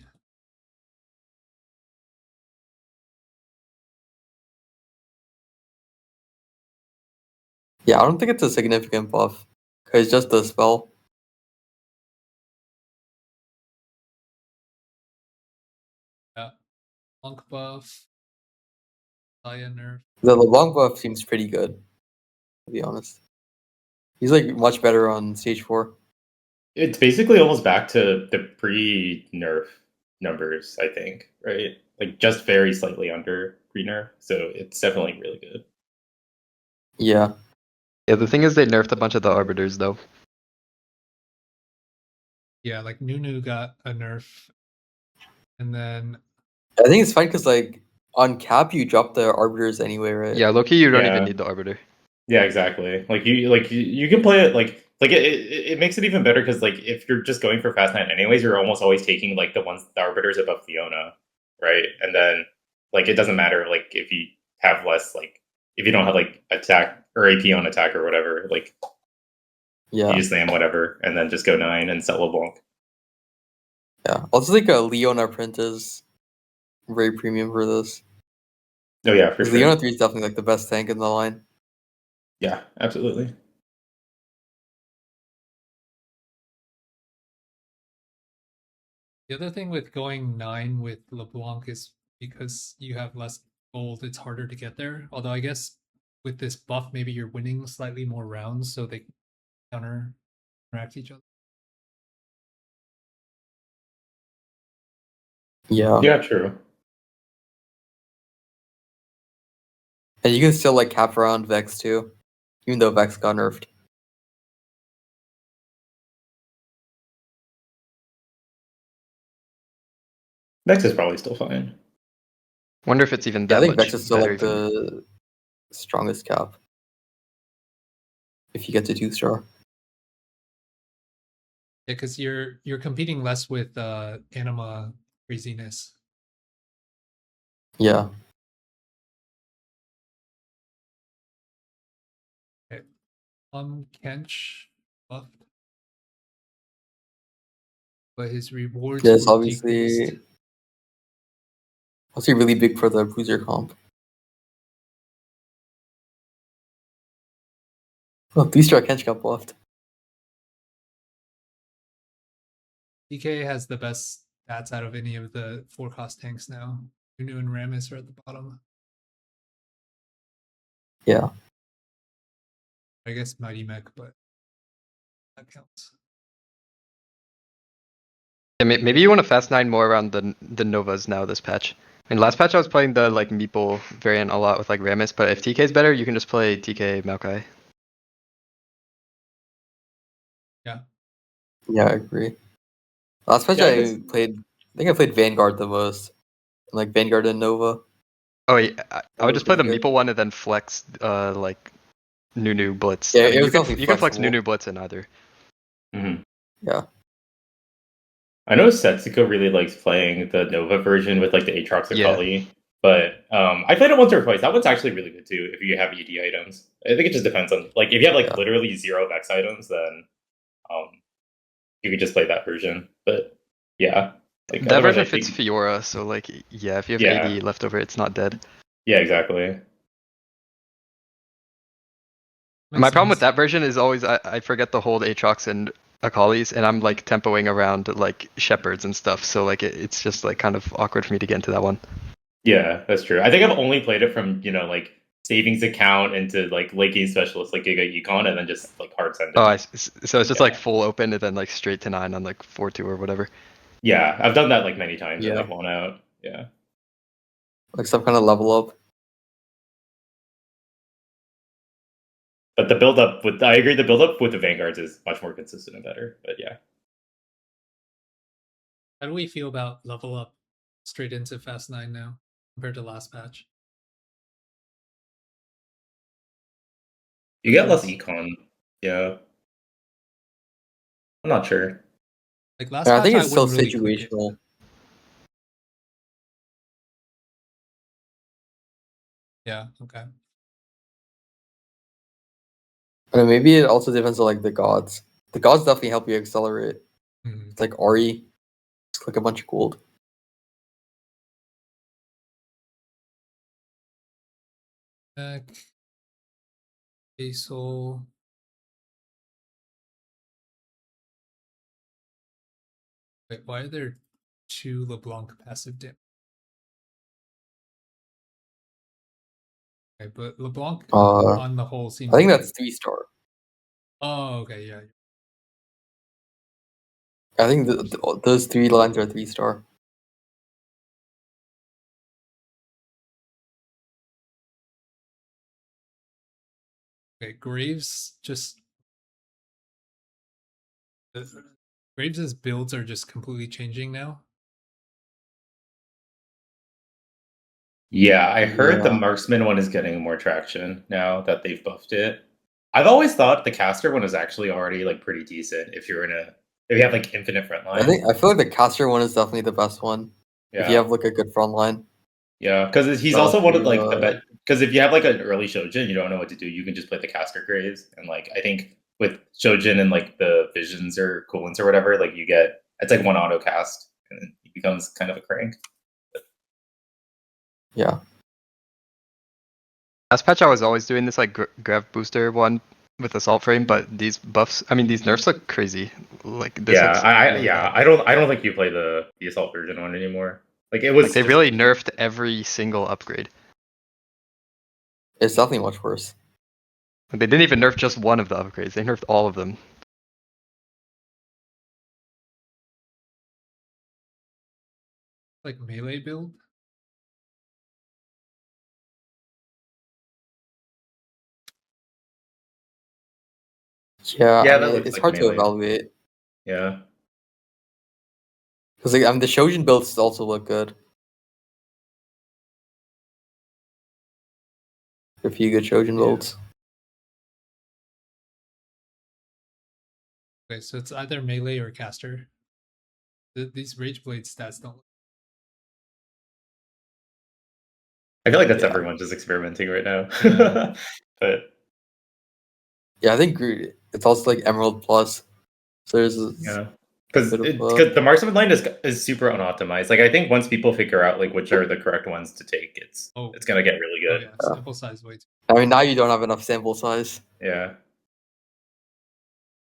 Yeah, I don't think it's a significant buff. Cause it's just the spell. Yeah. Monk buff. Saya nerf. The LeBlanc buff seems pretty good, to be honest. He's like much better on stage 4. It's basically almost back to the pre-nerf numbers, I think, right? Like just very slightly under pre-nerf, so it's definitely really good. Yeah. Yeah, the thing is they nerfed a bunch of the arbiters though. Yeah, like Nunu got a nerf. And then I think it's fine because like on cap you drop the arbiters anyway, right? Yeah, Loki, you don't Yeah. even need the arbiter. Yeah, exactly. Like you can play it like it makes it even better because like if you're just going for fast 9 anyways, you're almost always taking like the arbiters above Fiona, right? And then like it doesn't matter like if you have less like if you don't have like attack or AP on attack or whatever, like Yeah. you just slam whatever and then just go 9 and sell LeBlanc. Yeah. Also think a Leona print is very premium for this. Oh yeah, for Because sure. Leona 3 is definitely like the best tank in the line. Yeah, absolutely. the other thing with going 9 with LeBlanc is because you have less gold, it's harder to get there. Although I guess with this buff, maybe you're winning slightly more rounds, so they counteract each other. Yeah. Yeah, true. And you can still like cap around Vex too. Even though Vex got nerfed. Next is probably still fine. Wonder if it's even Yeah, I that think much Vex is still better like even. the strongest cap. If you get to 2 star. Yeah, because you're competing less with anima craziness. Yeah. Kench buffed, but his rewards Yes, were obviously. decreased. Obviously really big for the bruiser comp. Oh, 3-star Kench got buffed. DK has the best stats out of any of the 4-cost tanks now. Nunu and Rammus are at the bottom. Yeah. I guess Mighty Mech, but that counts. Yeah, maybe you want to fast 9 more around the Novas now this patch. I mean, last patch I was playing the like Meeple variant a lot with like Rammus, but if TK is better, you can just play TK Maokai. Yeah, I agree. Last patch Yeah, I I guess- played, I think I played Vanguard the most. Like Vanguard and Nova. Oh, yeah, I would was just play the pretty good. Meeple one and then flex like Nunu Blitz. Yeah, I mean, it you was can definitely flex flexible. Nunu Blitz in either. Mhm. Yeah. I know Setsuko really likes playing the Nova version with like the Aatrox or Yeah. Kali, but I played it once or twice. That one's actually really good too if you have ED items. I think it just depends on like if you have like Yeah. literally 0 Vex items, then you could just play that version. But yeah, like That otherwise version I fits think Fiora, so like yeah, if you have Yeah. AD left over, it's not dead. yeah, exactly. My Makes problem with sense. that version is always I forget to hold Aatrox and Akalis, and I'm like tempoing around like Shepherds and stuff, so like it's just like kind of awkward for me to get into that one. Yeah, that's true. I think I've only played it from like savings account into like late game specialist like Giga Econ and then just like hard send. Oh, so it's just Yeah. like full open and then like straight to 9 on like 4-2 or whatever. Yeah, I've done that like many times and Yeah. like won out. Yeah. Like some kind of level up. But the build up with I agree the build up with the Vanguards is much more consistent and better. But yeah. How do we feel about level up straight into Fast 9 now compared to last patch? You get less Difference? econ. Yeah. I'm not sure. Like last Yeah, I patch, think I it's still wouldn't really click it. situational. Yeah, okay. I mean, maybe it also depends on like the gods. The gods definitely help you accelerate. Mhm. It's like Ari, just click a bunch of gold. Back. Basil. Wait, why are there 2 LeBlanc passive damage? Okay, but LeBlanc on the whole seems I think like that's 3-star. Oh, okay, yeah. I think those 3 lines are 3-star. Okay, Graves just Graves' builds are just completely changing now. Yeah, I heard the Yeah. marksman one is getting more traction now that they've buffed it. I've always thought the caster one is actually already like pretty decent if you're if you have like infinite front line. I feel like the caster one is definitely the best one. Yeah. If you have like a good front line. Yeah, because he's Not also one of too, like the bet. Because if you have like an early Shojin, you don't know what to do. You can just play the caster Graves, and like I think with Shojin and like the visions or coolants or whatever, like you get it's like one auto cast, and he becomes kind of a crank. Yeah. Last patch I was always doing this like grav booster one with assault frame, but these buffs, I mean these nerfs look crazy. Like this Yeah, looks really bad. I don't think you play the assault version one anymore. Like it was Like they just- really nerfed every single upgrade. It's definitely much worse. Like, they didn't even nerf just one of the upgrades. They nerfed all of them. Like melee build. Yeah, Yeah, I that mean, looks it's like hard to melee. evaluate. Yeah. Because like, I mean, the Shojin builds also look good. A few good Shojin builds. Okay, so it's either melee or caster. These Rage Blade stats don't look I feel like that's Yeah. everyone just experimenting right now. Yeah. But Yeah, I think it's also like Emerald Plus. So there's yeah, because bit of, the marksman line is super unoptimized. Like I think once people figure out like which are the correct ones to take, it's gonna get really Oh good. yeah, sample size way too. I mean, now you don't have enough sample size. Yeah.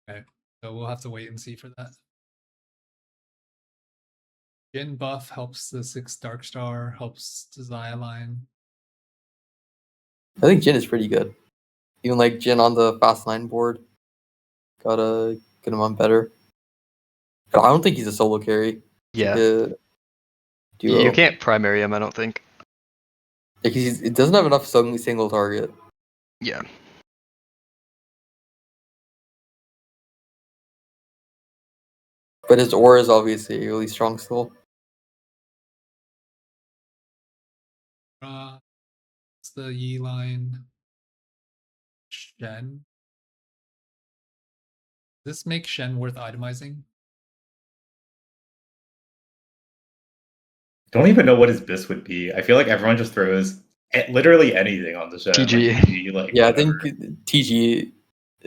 Okay, so we'll have to wait and see for that. Jin buff helps the 6 Dark Star, helps the Zaya line. I think Jin is pretty good. Even like Jin on the fast line board, gotta get him on better. But I don't think he's a solo carry. It's Yeah. like a duo. You can't primary him, I don't think. Like it doesn't have enough single target. Yeah. But his aura is obviously really strong still. It's the Yi line. Shen. Does this make Shen worth itemizing? Don't even know what his bis would be. I feel like everyone just throws literally anything on the Shen. TG. Like, TG, like Yeah, whatever. I think TG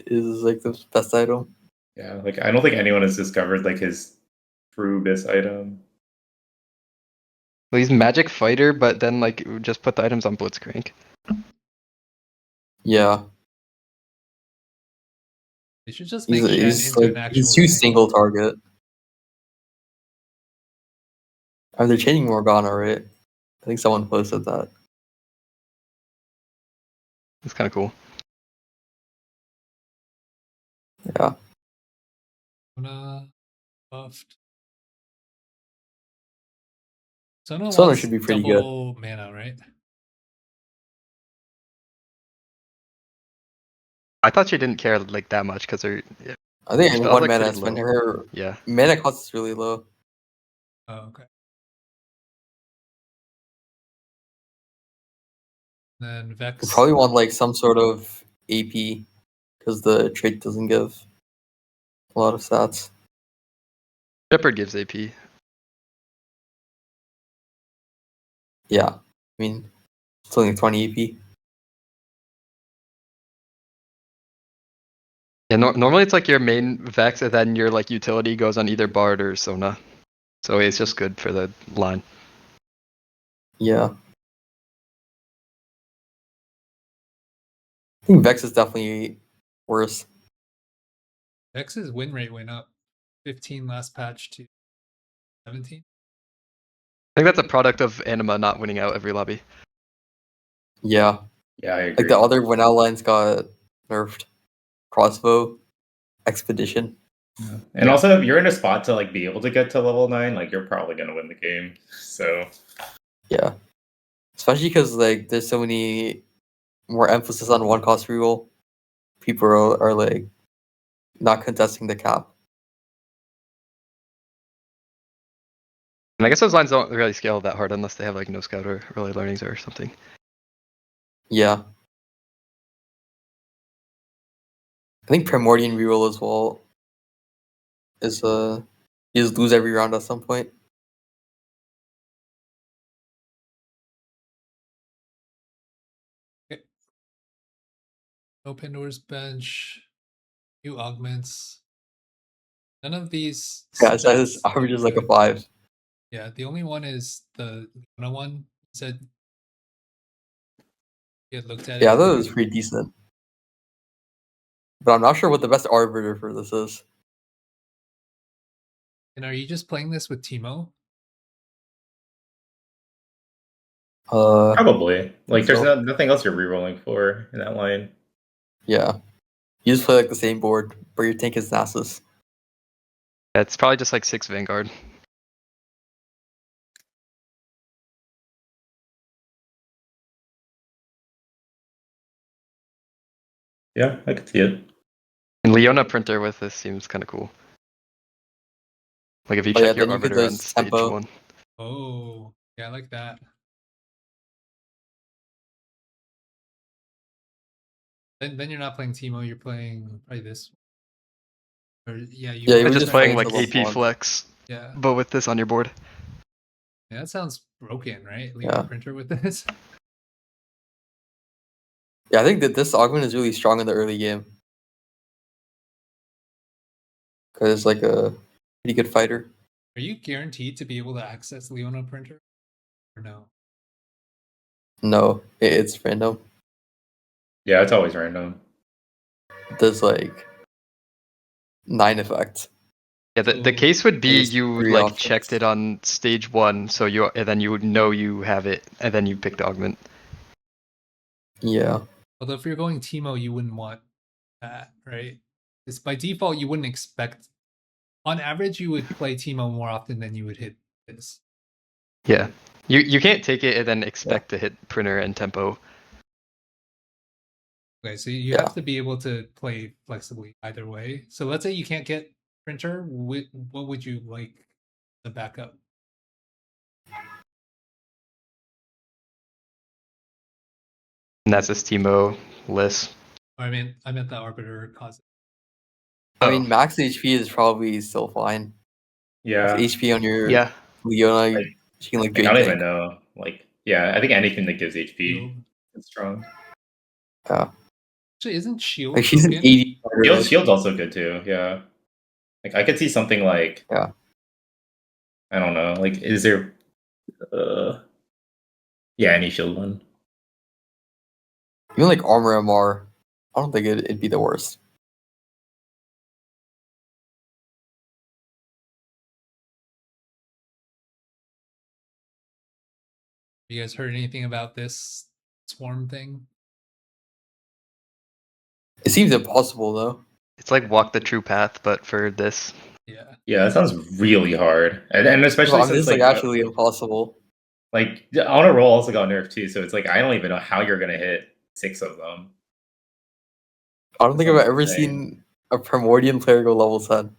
is like the best item. Yeah, like I don't think anyone has discovered like his true bis item. Well, he's magic fighter, but then like just put the items on Blitzcrank. Yeah, They should just make Shen he's into like an actual he's too tank. single target. And they're changing Morgana, right? I think someone posted that. It's kind of cool. Yeah. Sona buffed. Sona Sona wants should be pretty good. double mana, right? I thought she didn't care like that much because her I think spell's, one like, mana pretty is when low. her yeah. mana cost is really low. Oh, okay. Then Vex. You probably want like some sort of AP because the trait doesn't give a lot of stats. Shepherd gives AP. Yeah, I mean it's only 20 AP. Yeah, normally it's like your main Vex, and then your like utility goes on either Bard or Sona. So it's just good for the line. Yeah. I think Vex is definitely worse. Vex's win rate went up 15 last patch to 17. I think that's a product of Anima not winning out every lobby. Yeah. Yeah, I agree. Like the other Winnell lines got nerfed. Crossbow, Expedition. Yeah. And also, if you're in a spot to like be able to get to level 9, like you're probably gonna win the game. So Yeah. Especially because like there's so many more emphasis on one cost reroll. People are like not contesting the cap. And I guess those lines don't really scale that hard unless they have like no scout or early learnings or something. Yeah. I think Primordian reroll as well is you just lose every round at some point. Okay. No Pandora's bench. New augments. None of these. Yeah, so his stats average look is like a good. 5. Yeah, the only one is the Leona one. You said you had looked at it. Yeah, that was pretty decent. But I'm not sure what the best arbiter for this is. And are you just playing this with Timo? probably like there's So- nothing else you're rerolling for in that line. Yeah. You just play like the same board, but your tank is Nasus. Yeah, it's probably just like 6 Vanguard. Yeah, I could see it. And Leona printer with this seems kind of cool. Like if you Oh, check yeah, your then you could arbiter on lose stage tempo. 1. Oh, yeah, I like that. Then you're not playing Timo, you're playing probably this. Or yeah, you Yeah, were we're Just just playing playing like the AP level 1. flex, Yeah. but with this on your board. Yeah, that sounds broken, right? Leaving Yeah. printer with this. Yeah, I think that this augment is really strong in the early game. Because it's like a pretty good fighter. Are you guaranteed to be able to access Leona printer? Or no? No, it's random. Yeah, it's always random. There's like 9 effects. Yeah, the So- case would be There's you 3 like options. checked it on stage 1, so and then you would know you have it, and then you picked augment. Yeah. Although if you're going Teemo, you wouldn't want that, right? Because by default, you wouldn't expect. On average, you would play Teemo more often than you would hit this. Yeah, you can't take it and then expect to hit printer and tempo. Okay, so you Yeah. have to be able to play flexibly either way. So let's say you can't get printer, what would you like the backup? And that's this Teemo list. I meant the arbiter cause. I mean, max HP is probably still fine. Yeah. With HP on your Yeah, Leona, Like, she can like I drain don't even tank. know. Like, yeah, I think anything that gives HP Shield. is strong. Yeah. Actually, isn't shield Like she's an broken? 80 fighter, like- Shield's also good too. Yeah. Like I could see something like Yeah. I don't know. Like, is there? Yeah, any shield one. Even like armor MR, I don't think it'd be the worst. You guys heard anything about this swarm thing? It seems impossible though. it's like walk the true path, but for this. Yeah. Yeah, that sounds really hard, and especially I mean, since it's like actually impossible. like on a roll also got nerfed too. So it's like I don't even know how you're gonna hit 6 of them. I don't think Sounds I've ever insane. seen a Primordian player go level 10.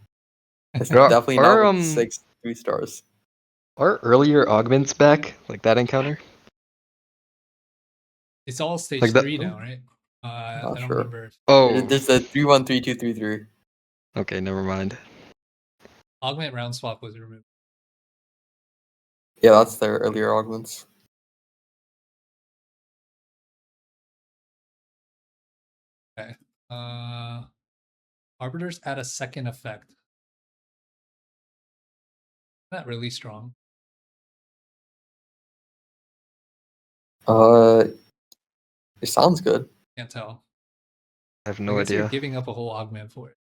It's Are- definitely are, not with um, 6 3-stars. Are earlier augments back, like that encounter? It's all stage Like that- 3 now, right? I Not don't sure. remember. Oh, There's the 3-1-3-2-3-3. okay, never mind. Augment round swap was removed. Yeah, that's their earlier augments. Okay. Arbiters add a second effect. Not really strong. It sounds good. Can't tell. I have I no guess you're idea. giving up a whole augment for it.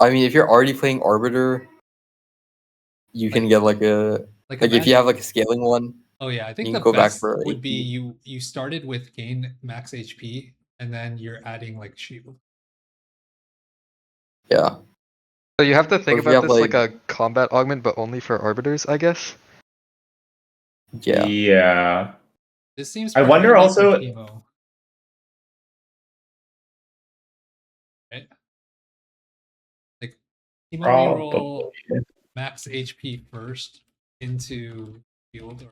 I mean, if you're already playing Arbiter, you can get like a Like if you have imagine- like a scaling one. Oh yeah, I think You the can go back best for would be AP. you started with gain max HP and then you're adding like shield. Yeah. So you have to think if you about have, this like a combat augment, but only for arbiters, I guess. Yeah. Yeah. This seems. I wonder preferably for also- Teemo. Right? Like Teemo reroll Probably. max HP first into shield.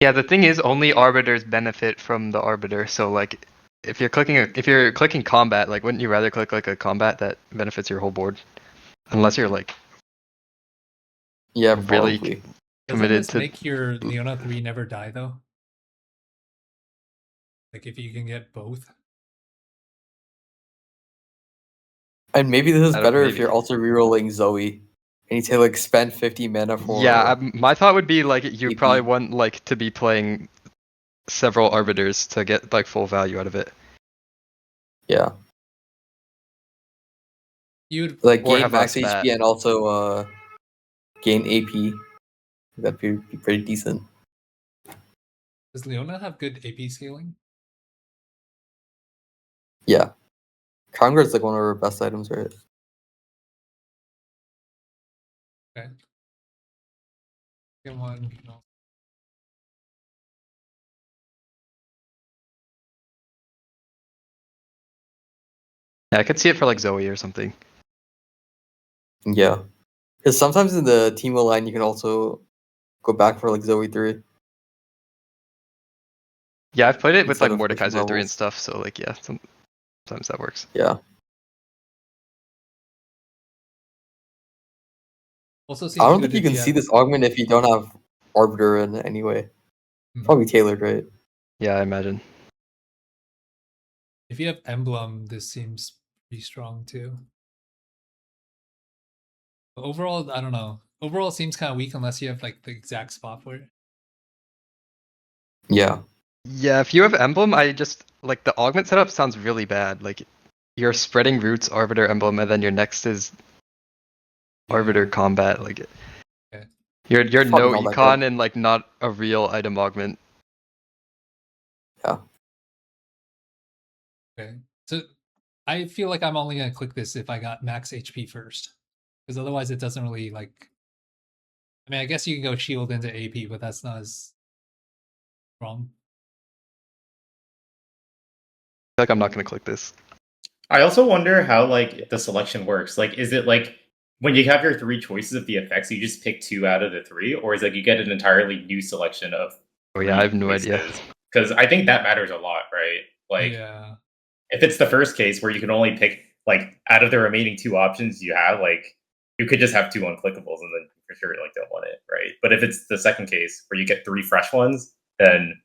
Yeah, the thing is, only arbiters benefit from the arbiter. So like, if you're clicking combat, like, wouldn't you rather click like a combat that benefits your whole board? Unless you're like Yeah, really probably. Doesn't committed this to. make your Leona 3 never die though? Like if you can get both. And maybe this is I don't- better if maybe. you're also rerolling Zoe. And you say like spend 50 mana for Yeah, my thought would be like you AP. probably want like to be playing several arbiters to get like full value out of it. Yeah. You'd Like Or gain have a max spat. HP and also gain AP. That'd be pretty decent. does Leona have good AP scaling? Yeah. Congress like one of our best items, right? Okay. Get one. No. Yeah, I could see it for like Zoe or something. Yeah. Because sometimes in the Teemo line you can also go back for like Zoe 3. Yeah, I've played it with Instead like of pushing Mordekaiser 3 and levels. stuff, so like yeah, sometimes that works. Yeah. Also seems I don't good think you if can see have- this augment if you don't have Arbiter in it anyway. Mhm. Probably tailored, right? Yeah, I imagine. If you have Emblem, this seems pretty strong too. But overall, I don't know. Overall, it seems kind of weak unless you have like the exact spot for it. Yeah. Yeah, if you have Emblem, I just like the augment setup sounds really bad. Like you're spreading roots, Arbiter, Emblem, and then your next is Arbiter Yeah. combat. Like Okay. you're It's no probably not that econ good. and like not a real item augment. Yeah. Okay. So I feel like I'm only gonna click this if I got max HP first, because otherwise it doesn't really like. I mean, I guess you can go shield into AP, but that's not as strong. I feel like I'm not gonna click this. I also wonder how like the selection works. Like, is it like when you have your three choices of the effects, you just pick two out of the three, or is it like you get an entirely new selection of? Oh yeah, I have no idea. Because I think that matters a lot, right? Like, Yeah. if it's the first case where you can only pick like out of the remaining two options you have, like you could just have two unclickables and then for sure like don't want it, right? But if it's the second case where you get three fresh ones, then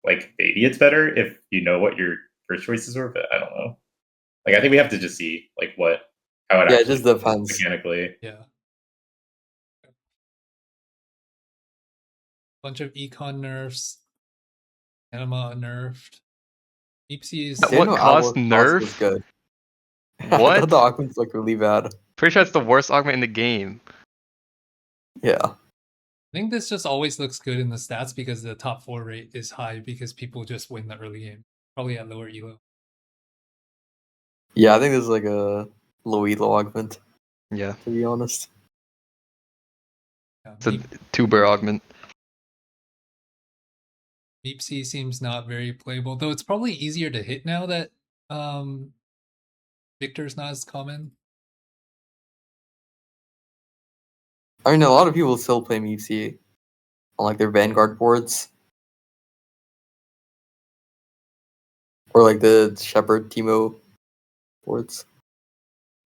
like maybe it's better if you know what your first choices were, but I don't know. Like I think we have to just see like how it Yeah, it actually just depends. mechanically. Yeah. Bunch of econ nerfs. Anima nerfed. Deepsea is What caused was nerf? good. I What? thought the augments looked really bad. Pretty sure it's the worst augment in the game. Yeah. I think this just always looks good in the stats because the top 4 rate is high because people just win the early game. Probably at lower elo. Yeah, I think this is like a low elo augment, Yeah, to be honest. Yeah. it's a tuber augment. Deepsea seems not very playable, though it's probably easier to hit now that Victor's not as common. I mean, a lot of people still play Meepsy on like their Vanguard boards. Or like the Shepherd Timo boards.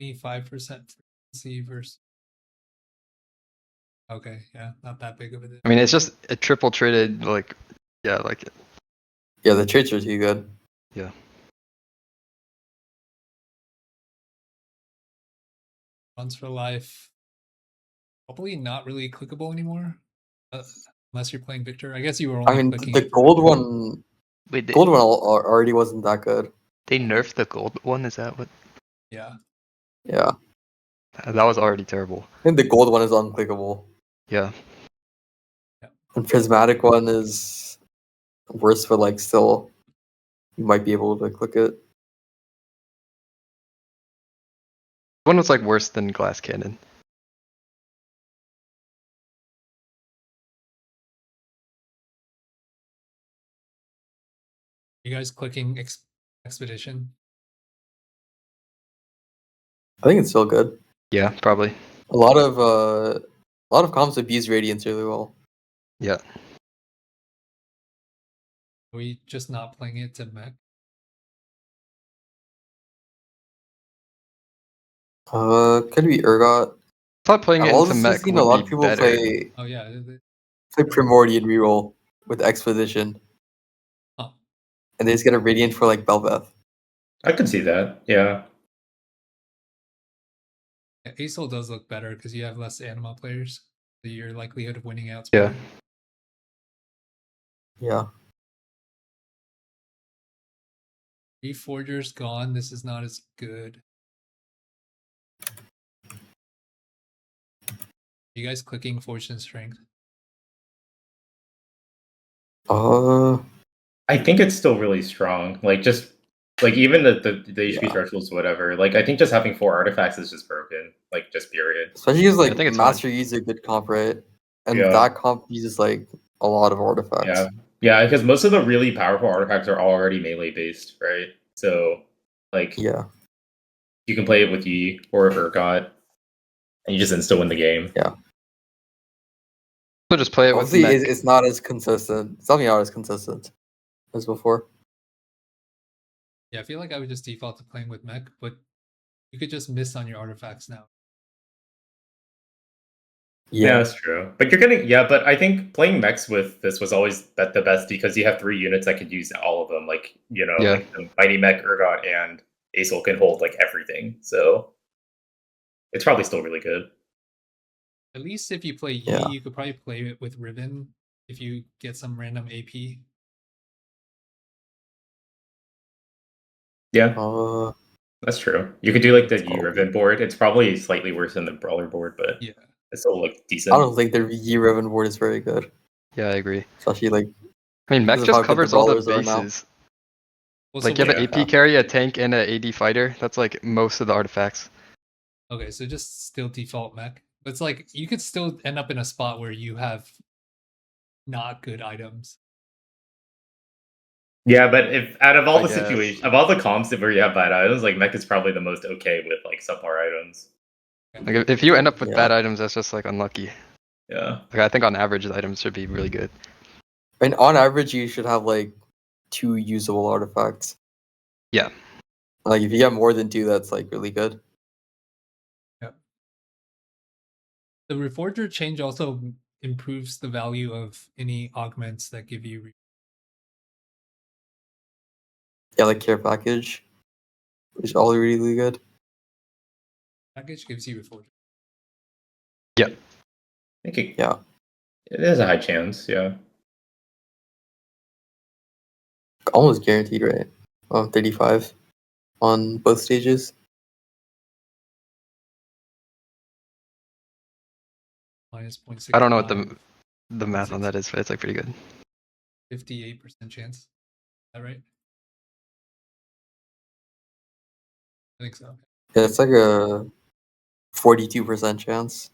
5% frequency versus. Okay, yeah, not that big of a I mean, it's just a triple traded, like, yeah, like, Yeah, the traits are too good. yeah. Runs for life. Probably not really clickable anymore. Unless you're playing Victor. I guess you were only I mean, clicking the it gold one, Wait, gold one already wasn't that good. they nerfed the gold one? Is that what? Yeah. Yeah, That was already terrible. I think the gold one is unclickable. Yeah. And prismatic one is worse, but like still, you might be able to click it. One was like worse than glass cannon. You guys clicking expedition? I think it's still good. Yeah, probably. A lot of comps abuse radiance really well. Yeah. Are we just not playing it to mech? Could be Urgot. I thought playing it I've into also mech seen would a lot be of people better. Oh yeah. play Primordial reroll with Expedition, Huh. and they just get a Radiant for like Belveth. I could see that. Yeah. Yeah, ASOL does look better because you have less anima players. So your likelihood of winning out's Yeah. better. Yeah. Reforger's gone. This is not as good. You guys clicking Fortune Strength? I think it's still really strong. Like just like even the HP Yeah. thresholds, whatever. Like I think just having 4 artifacts is just broken. Like just period. Especially because I like think it's Master uses a good comp, right? And Yeah. that comp uses like a lot of artifacts. Yeah. Yeah, because most of the really powerful artifacts are already melee based, right? So like Yeah. you can play it with Yi or Urgot, and you just insta win the game. Yeah. So just play it with Obviously, mech. it's not as consistent. It's definitely not as consistent as before. Yeah, I feel like I would just default to playing with mech, but you could just miss on your artifacts now. Yeah, Yeah. that's true. But you're getting but I think playing mechs with this was always the best because you have 3 units that could use all of them. Like Yeah. like the Mighty Mech, Urgot, and Aesol can hold like everything. So it's probably still really good. At least if you play Yi, Yeah. you could probably play it with Ribbon if you get some random AP. Yeah, Uh, that's true. You could do like the It's Yi all Riven board. It's probably slightly worse than the Brawler board, but Yeah. it's still like I decent. don't think the Yi Riven board is very good, Yeah, I agree. especially like I mean, mech because of just how good the covers all the brawlers are now. bases. Well, Like so you have wait, an AP carry, a tank, and an AD fighter. That's like most of the artifacts. okay, so just still default mech. It's like you could still end up in a spot where you have not good items. Yeah, but if out of all I the guess. situations, of all the comps where you have bad items, like mech is probably the most okay with like subpar items. Like if you end up with Yeah. bad items, that's just like unlucky. Yeah. Like I think on average, the items should be really good. And on average, you should have like 2 usable artifacts. Yeah. Like if you get more than 2, that's like really good. The Reforger change also improves the value of any augments that give you. Yeah, like care package, which is all really good. Package gives you Reforger. I think it, Yeah. it has a high chance, yeah. Almost guaranteed, right? 35 on both stages. Minus 0.6. I don't know what the math on that is, but it's like pretty good. 58% chance. Is that right? I think so. Yeah, it's like a 42% chance.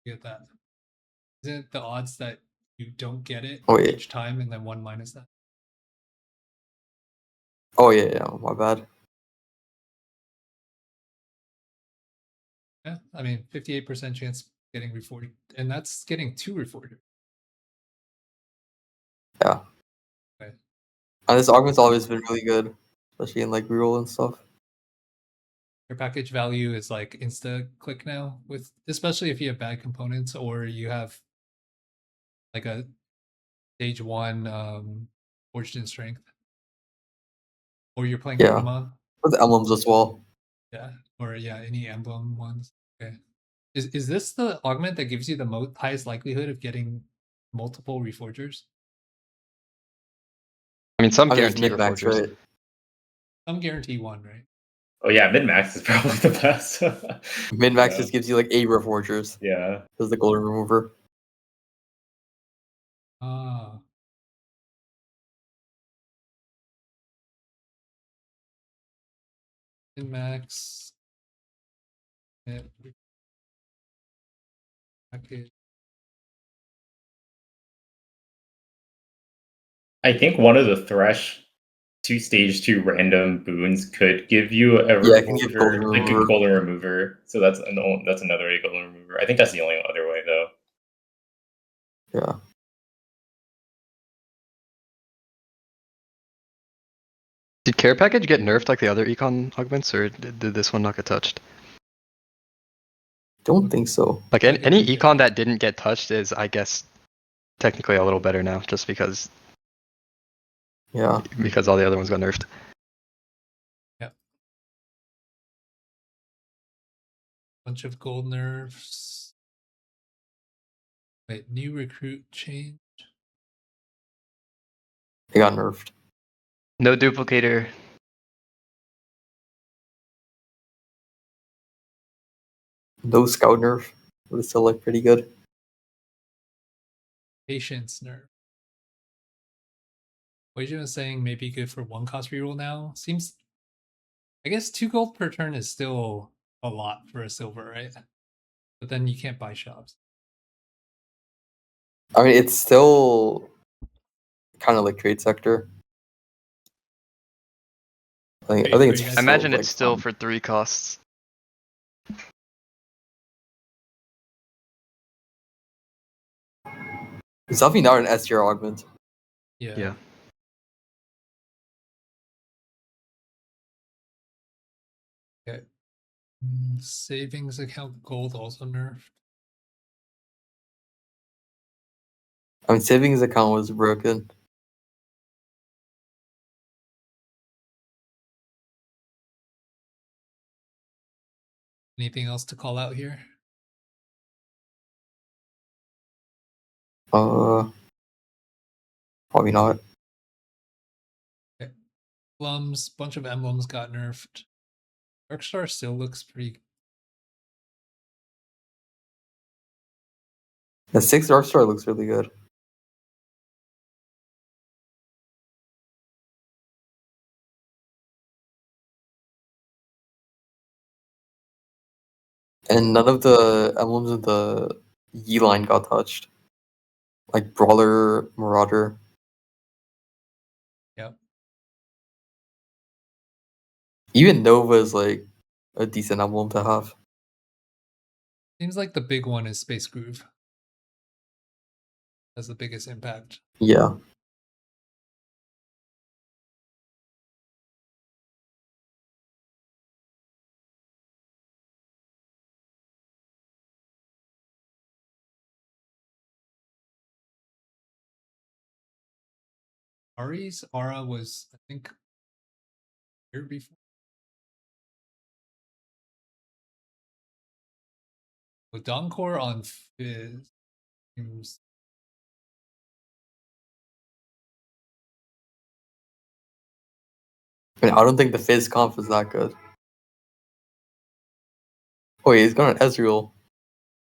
Get that. Isn't it the odds that you don't get it Oh, yeah. each time and then 1 minus that? Oh yeah, my bad. Yeah, I mean, 58% chance getting reforged, and that's getting 2 reforged. Yeah. Okay. And this augment's always been really good, especially in like reroll and stuff. Your package value is like insta click now, with especially if you have bad components or you have like a stage 1 forged in strength, or you're playing Yeah. Chroma. With the emblems as well. Yeah, or yeah, any emblem ones. Okay. Is this the augment that gives you the highest likelihood of getting multiple reforgers? I mean, some I think it's guarantee mid-max, reforgers. right? Some guarantee 1, right? Oh yeah, min-max is probably the best. Mid-max Yeah. just gives you like 8 reforgers. Yeah. There's the golden remover. Ah. Min-max. Package. I think one of the Thresh 2 stage 2 random boons could give you a Yeah, it can give revolver, golden like a remover. golden remover. So that's another way golden remover. I think that's the only other way though. Yeah. Did care package get nerfed like the other econ augments, or did this one not get touched? Don't think so. Like Like any it didn't econ that didn't get touched is, I guess, technically a little better now, just because Yeah. all the other ones got nerfed. Bunch of gold nerfs. Wait, new recruit change. They got nerfed. No duplicator. No scout nerf, but it's still like pretty good. Patience nerf. Wajin was saying maybe good for 1 cost reroll now. Seems, I guess 2 gold per turn is still a lot for a silver, right? But then you can't buy shops. I mean, it's still kind of like trade sector. I think Are it's you guys- I still, imagine like, it's still fun. for 3 costs. It's definitely not an S tier augment. Yeah. Okay. Savings account gold also nerfed. I mean, savings account was broken. Anything else to call out here? Probably not. Emblems, bunch of emblems got nerfed. Darkstar still looks pretty. The 6 Dark Star looks really good. And none of the emblems of the Yi line got touched. Like Brawler, Marauder. Yep. Even Nova is like a decent emblem to have. Seems like the big one is Space Groove. Has the biggest impact. Yeah. Ari's aura was, I think, here before. With Donkor on Fizz seems. I mean, I don't think the Fizz comp is that good. Oh, yeah, he's got an Ezreal.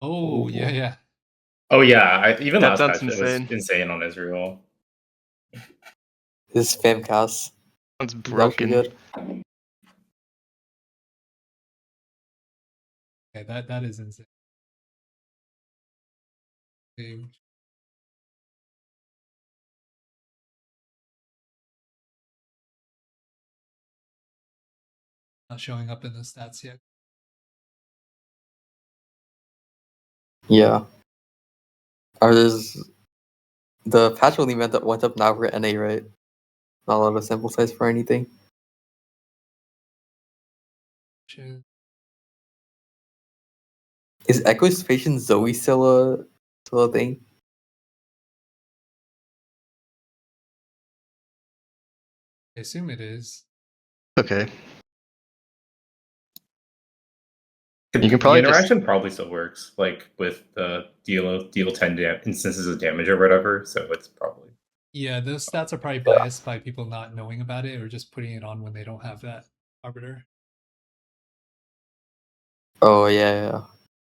Oh, Ooh. yeah. Oh yeah, even That last sounds patch it insane. was insane on Israel. His spam cast. Sounds is actually broken. good. Okay, that is insane. Big. Not showing up in the stats yet. Yeah. Or there's the patch only went up now for NA, right? Not a lot of sample size for anything. Shit. Is Equistation Zoe still a thing? I assume it is. Okay. The, You can the probably just interaction probably still works, like with the deal 10 instances of damage or whatever. So it's probably Yeah, those stats are probably biased by people not knowing about it or just putting it on when they don't have that arbiter. Oh yeah,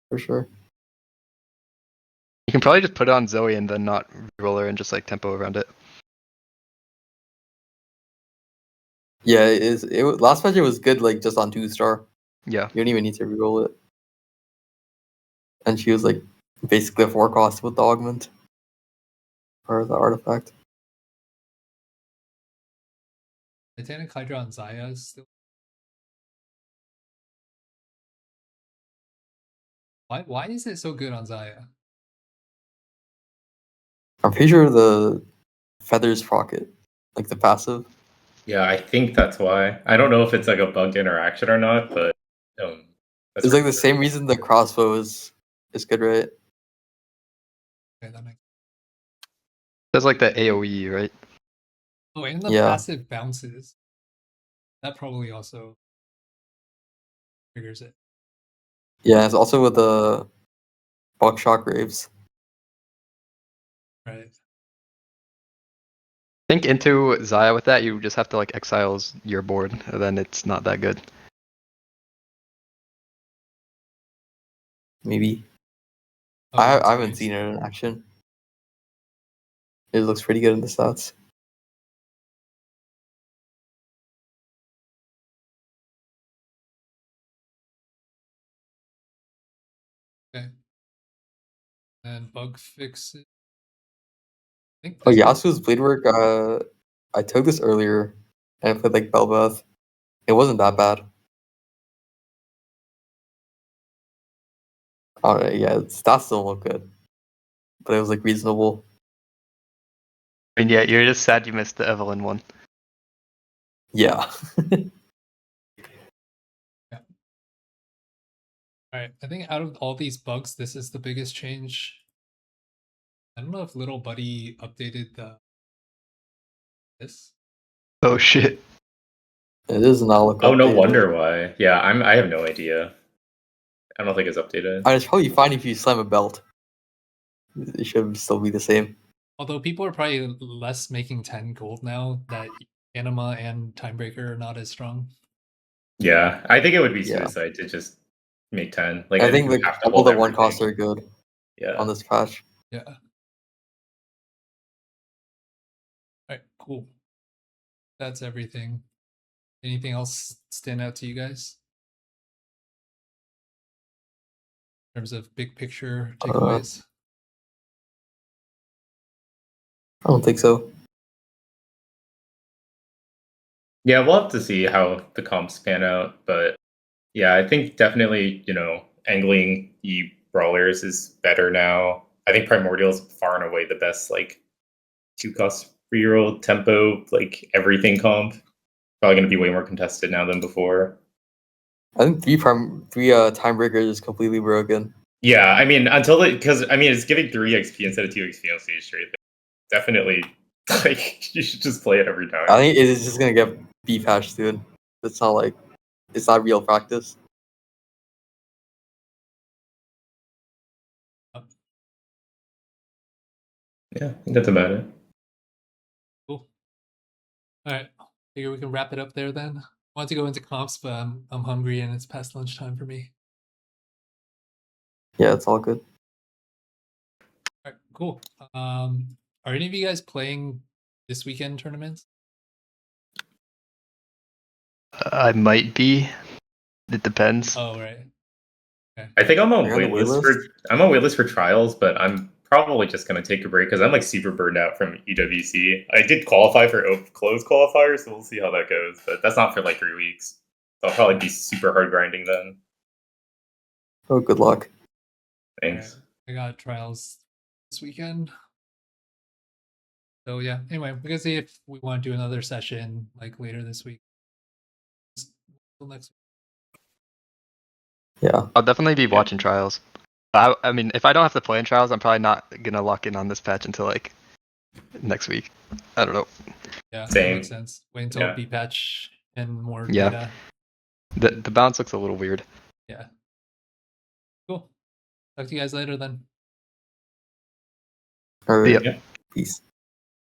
for sure. you can probably just put it on Zoe and then not roller and just like tempo around it. Yeah, last patch it was good, like just on 2-star. Yeah. You don't even need to reroll it. And she was like basically a 4 cost with the augment. Or the artifact. Titanic Hydra on Zaya is still. Why is it so good on Zaya? I'm pretty sure the feathers rocket, like the passive. yeah. I think that's why. I don't know if it's like a bugged interaction or not, but that's It's like the really same reason the crossbow is good, right? Okay, that makes. That's like the AoE, right? Oh, and the Yeah. passive bounces. That probably also triggers it. Yeah, it's also with the buckshot graves. Right. Think into Zaya with that, you just have to like exiles your board, and then it's not that good. Maybe. Oh, I that's haven't nice. seen it in action. It looks pretty good in the stats. Okay. And bug fix it. I think Oh, this one- Yasuo's blade work. I took this earlier and I played like Bel'Veth. It wasn't that bad. Yeah, stats don't look good, but it was like reasonable. I mean, yeah, you're just sad you missed the Evelyn one. Yeah. Alright, I think out of all these bugs, this is the biggest change. I don't know if Little Buddy updated this. Oh shit. It is not look Oh, no updated. wonder why. Yeah, I have no idea. I don't think it's updated. And it's probably fine if you slam a belt. It should still be the same. Although people are probably less making 10 gold now that Anima and Timebreaker are not as strong. Yeah, I think it would be Yeah. suicide to just make 10. Like I think you like have to all hold the one everything. costs are good Yeah. on this patch. Yeah. Alright, cool. That's everything. Anything else stand out to you guys? In terms of big picture takeaways? I don't think so. Yeah, we'll have to see how the comps pan out, but yeah, I think definitely, angling the brawlers is better now. I think Primordial is far and away the best, like, 2-cost reroll tempo, like, everything comp. Probably going to be way more contested now than before. I think three timebreakers is completely broken. Yeah, I mean, because it's giving 3 XP instead of 2 XP on stage straight. Definitely, like, you should just play it every time. I think it is just gonna get B patched, dude. It's not real practice. Yeah, I think that's about it. Cool. Alright, figure we can wrap it up there then. I want to go into comps, but I'm hungry and it's past lunchtime for me. Yeah, it's all good. Alright, cool. Are any of you guys playing this weekend tournaments? I might be. It depends. Oh, right. I think I'm on Are you on the waitlist for trials, but I'm probably just gonna take a break because I'm like super burned out from EWC. I did qualify for closed qualifiers, so we'll see how that goes. But that's not for like 3 weeks. So I'll probably be super hard grinding then. Oh, good luck. Thanks. I got trials this weekend. So yeah, anyway, we can see if we want to do another session like later this week. Till next week. Yeah. I'll definitely be watching trials. I mean, if I don't have to play in trials, I'm probably not gonna lock in on this patch until like next week. I don't know. Yeah, that Same. makes sense. Wait until Yeah. B patch and more Yeah. data. The bounce looks a little weird. Yeah. Cool. Talk to you guys later then. All right. Yep. Yeah. Peace.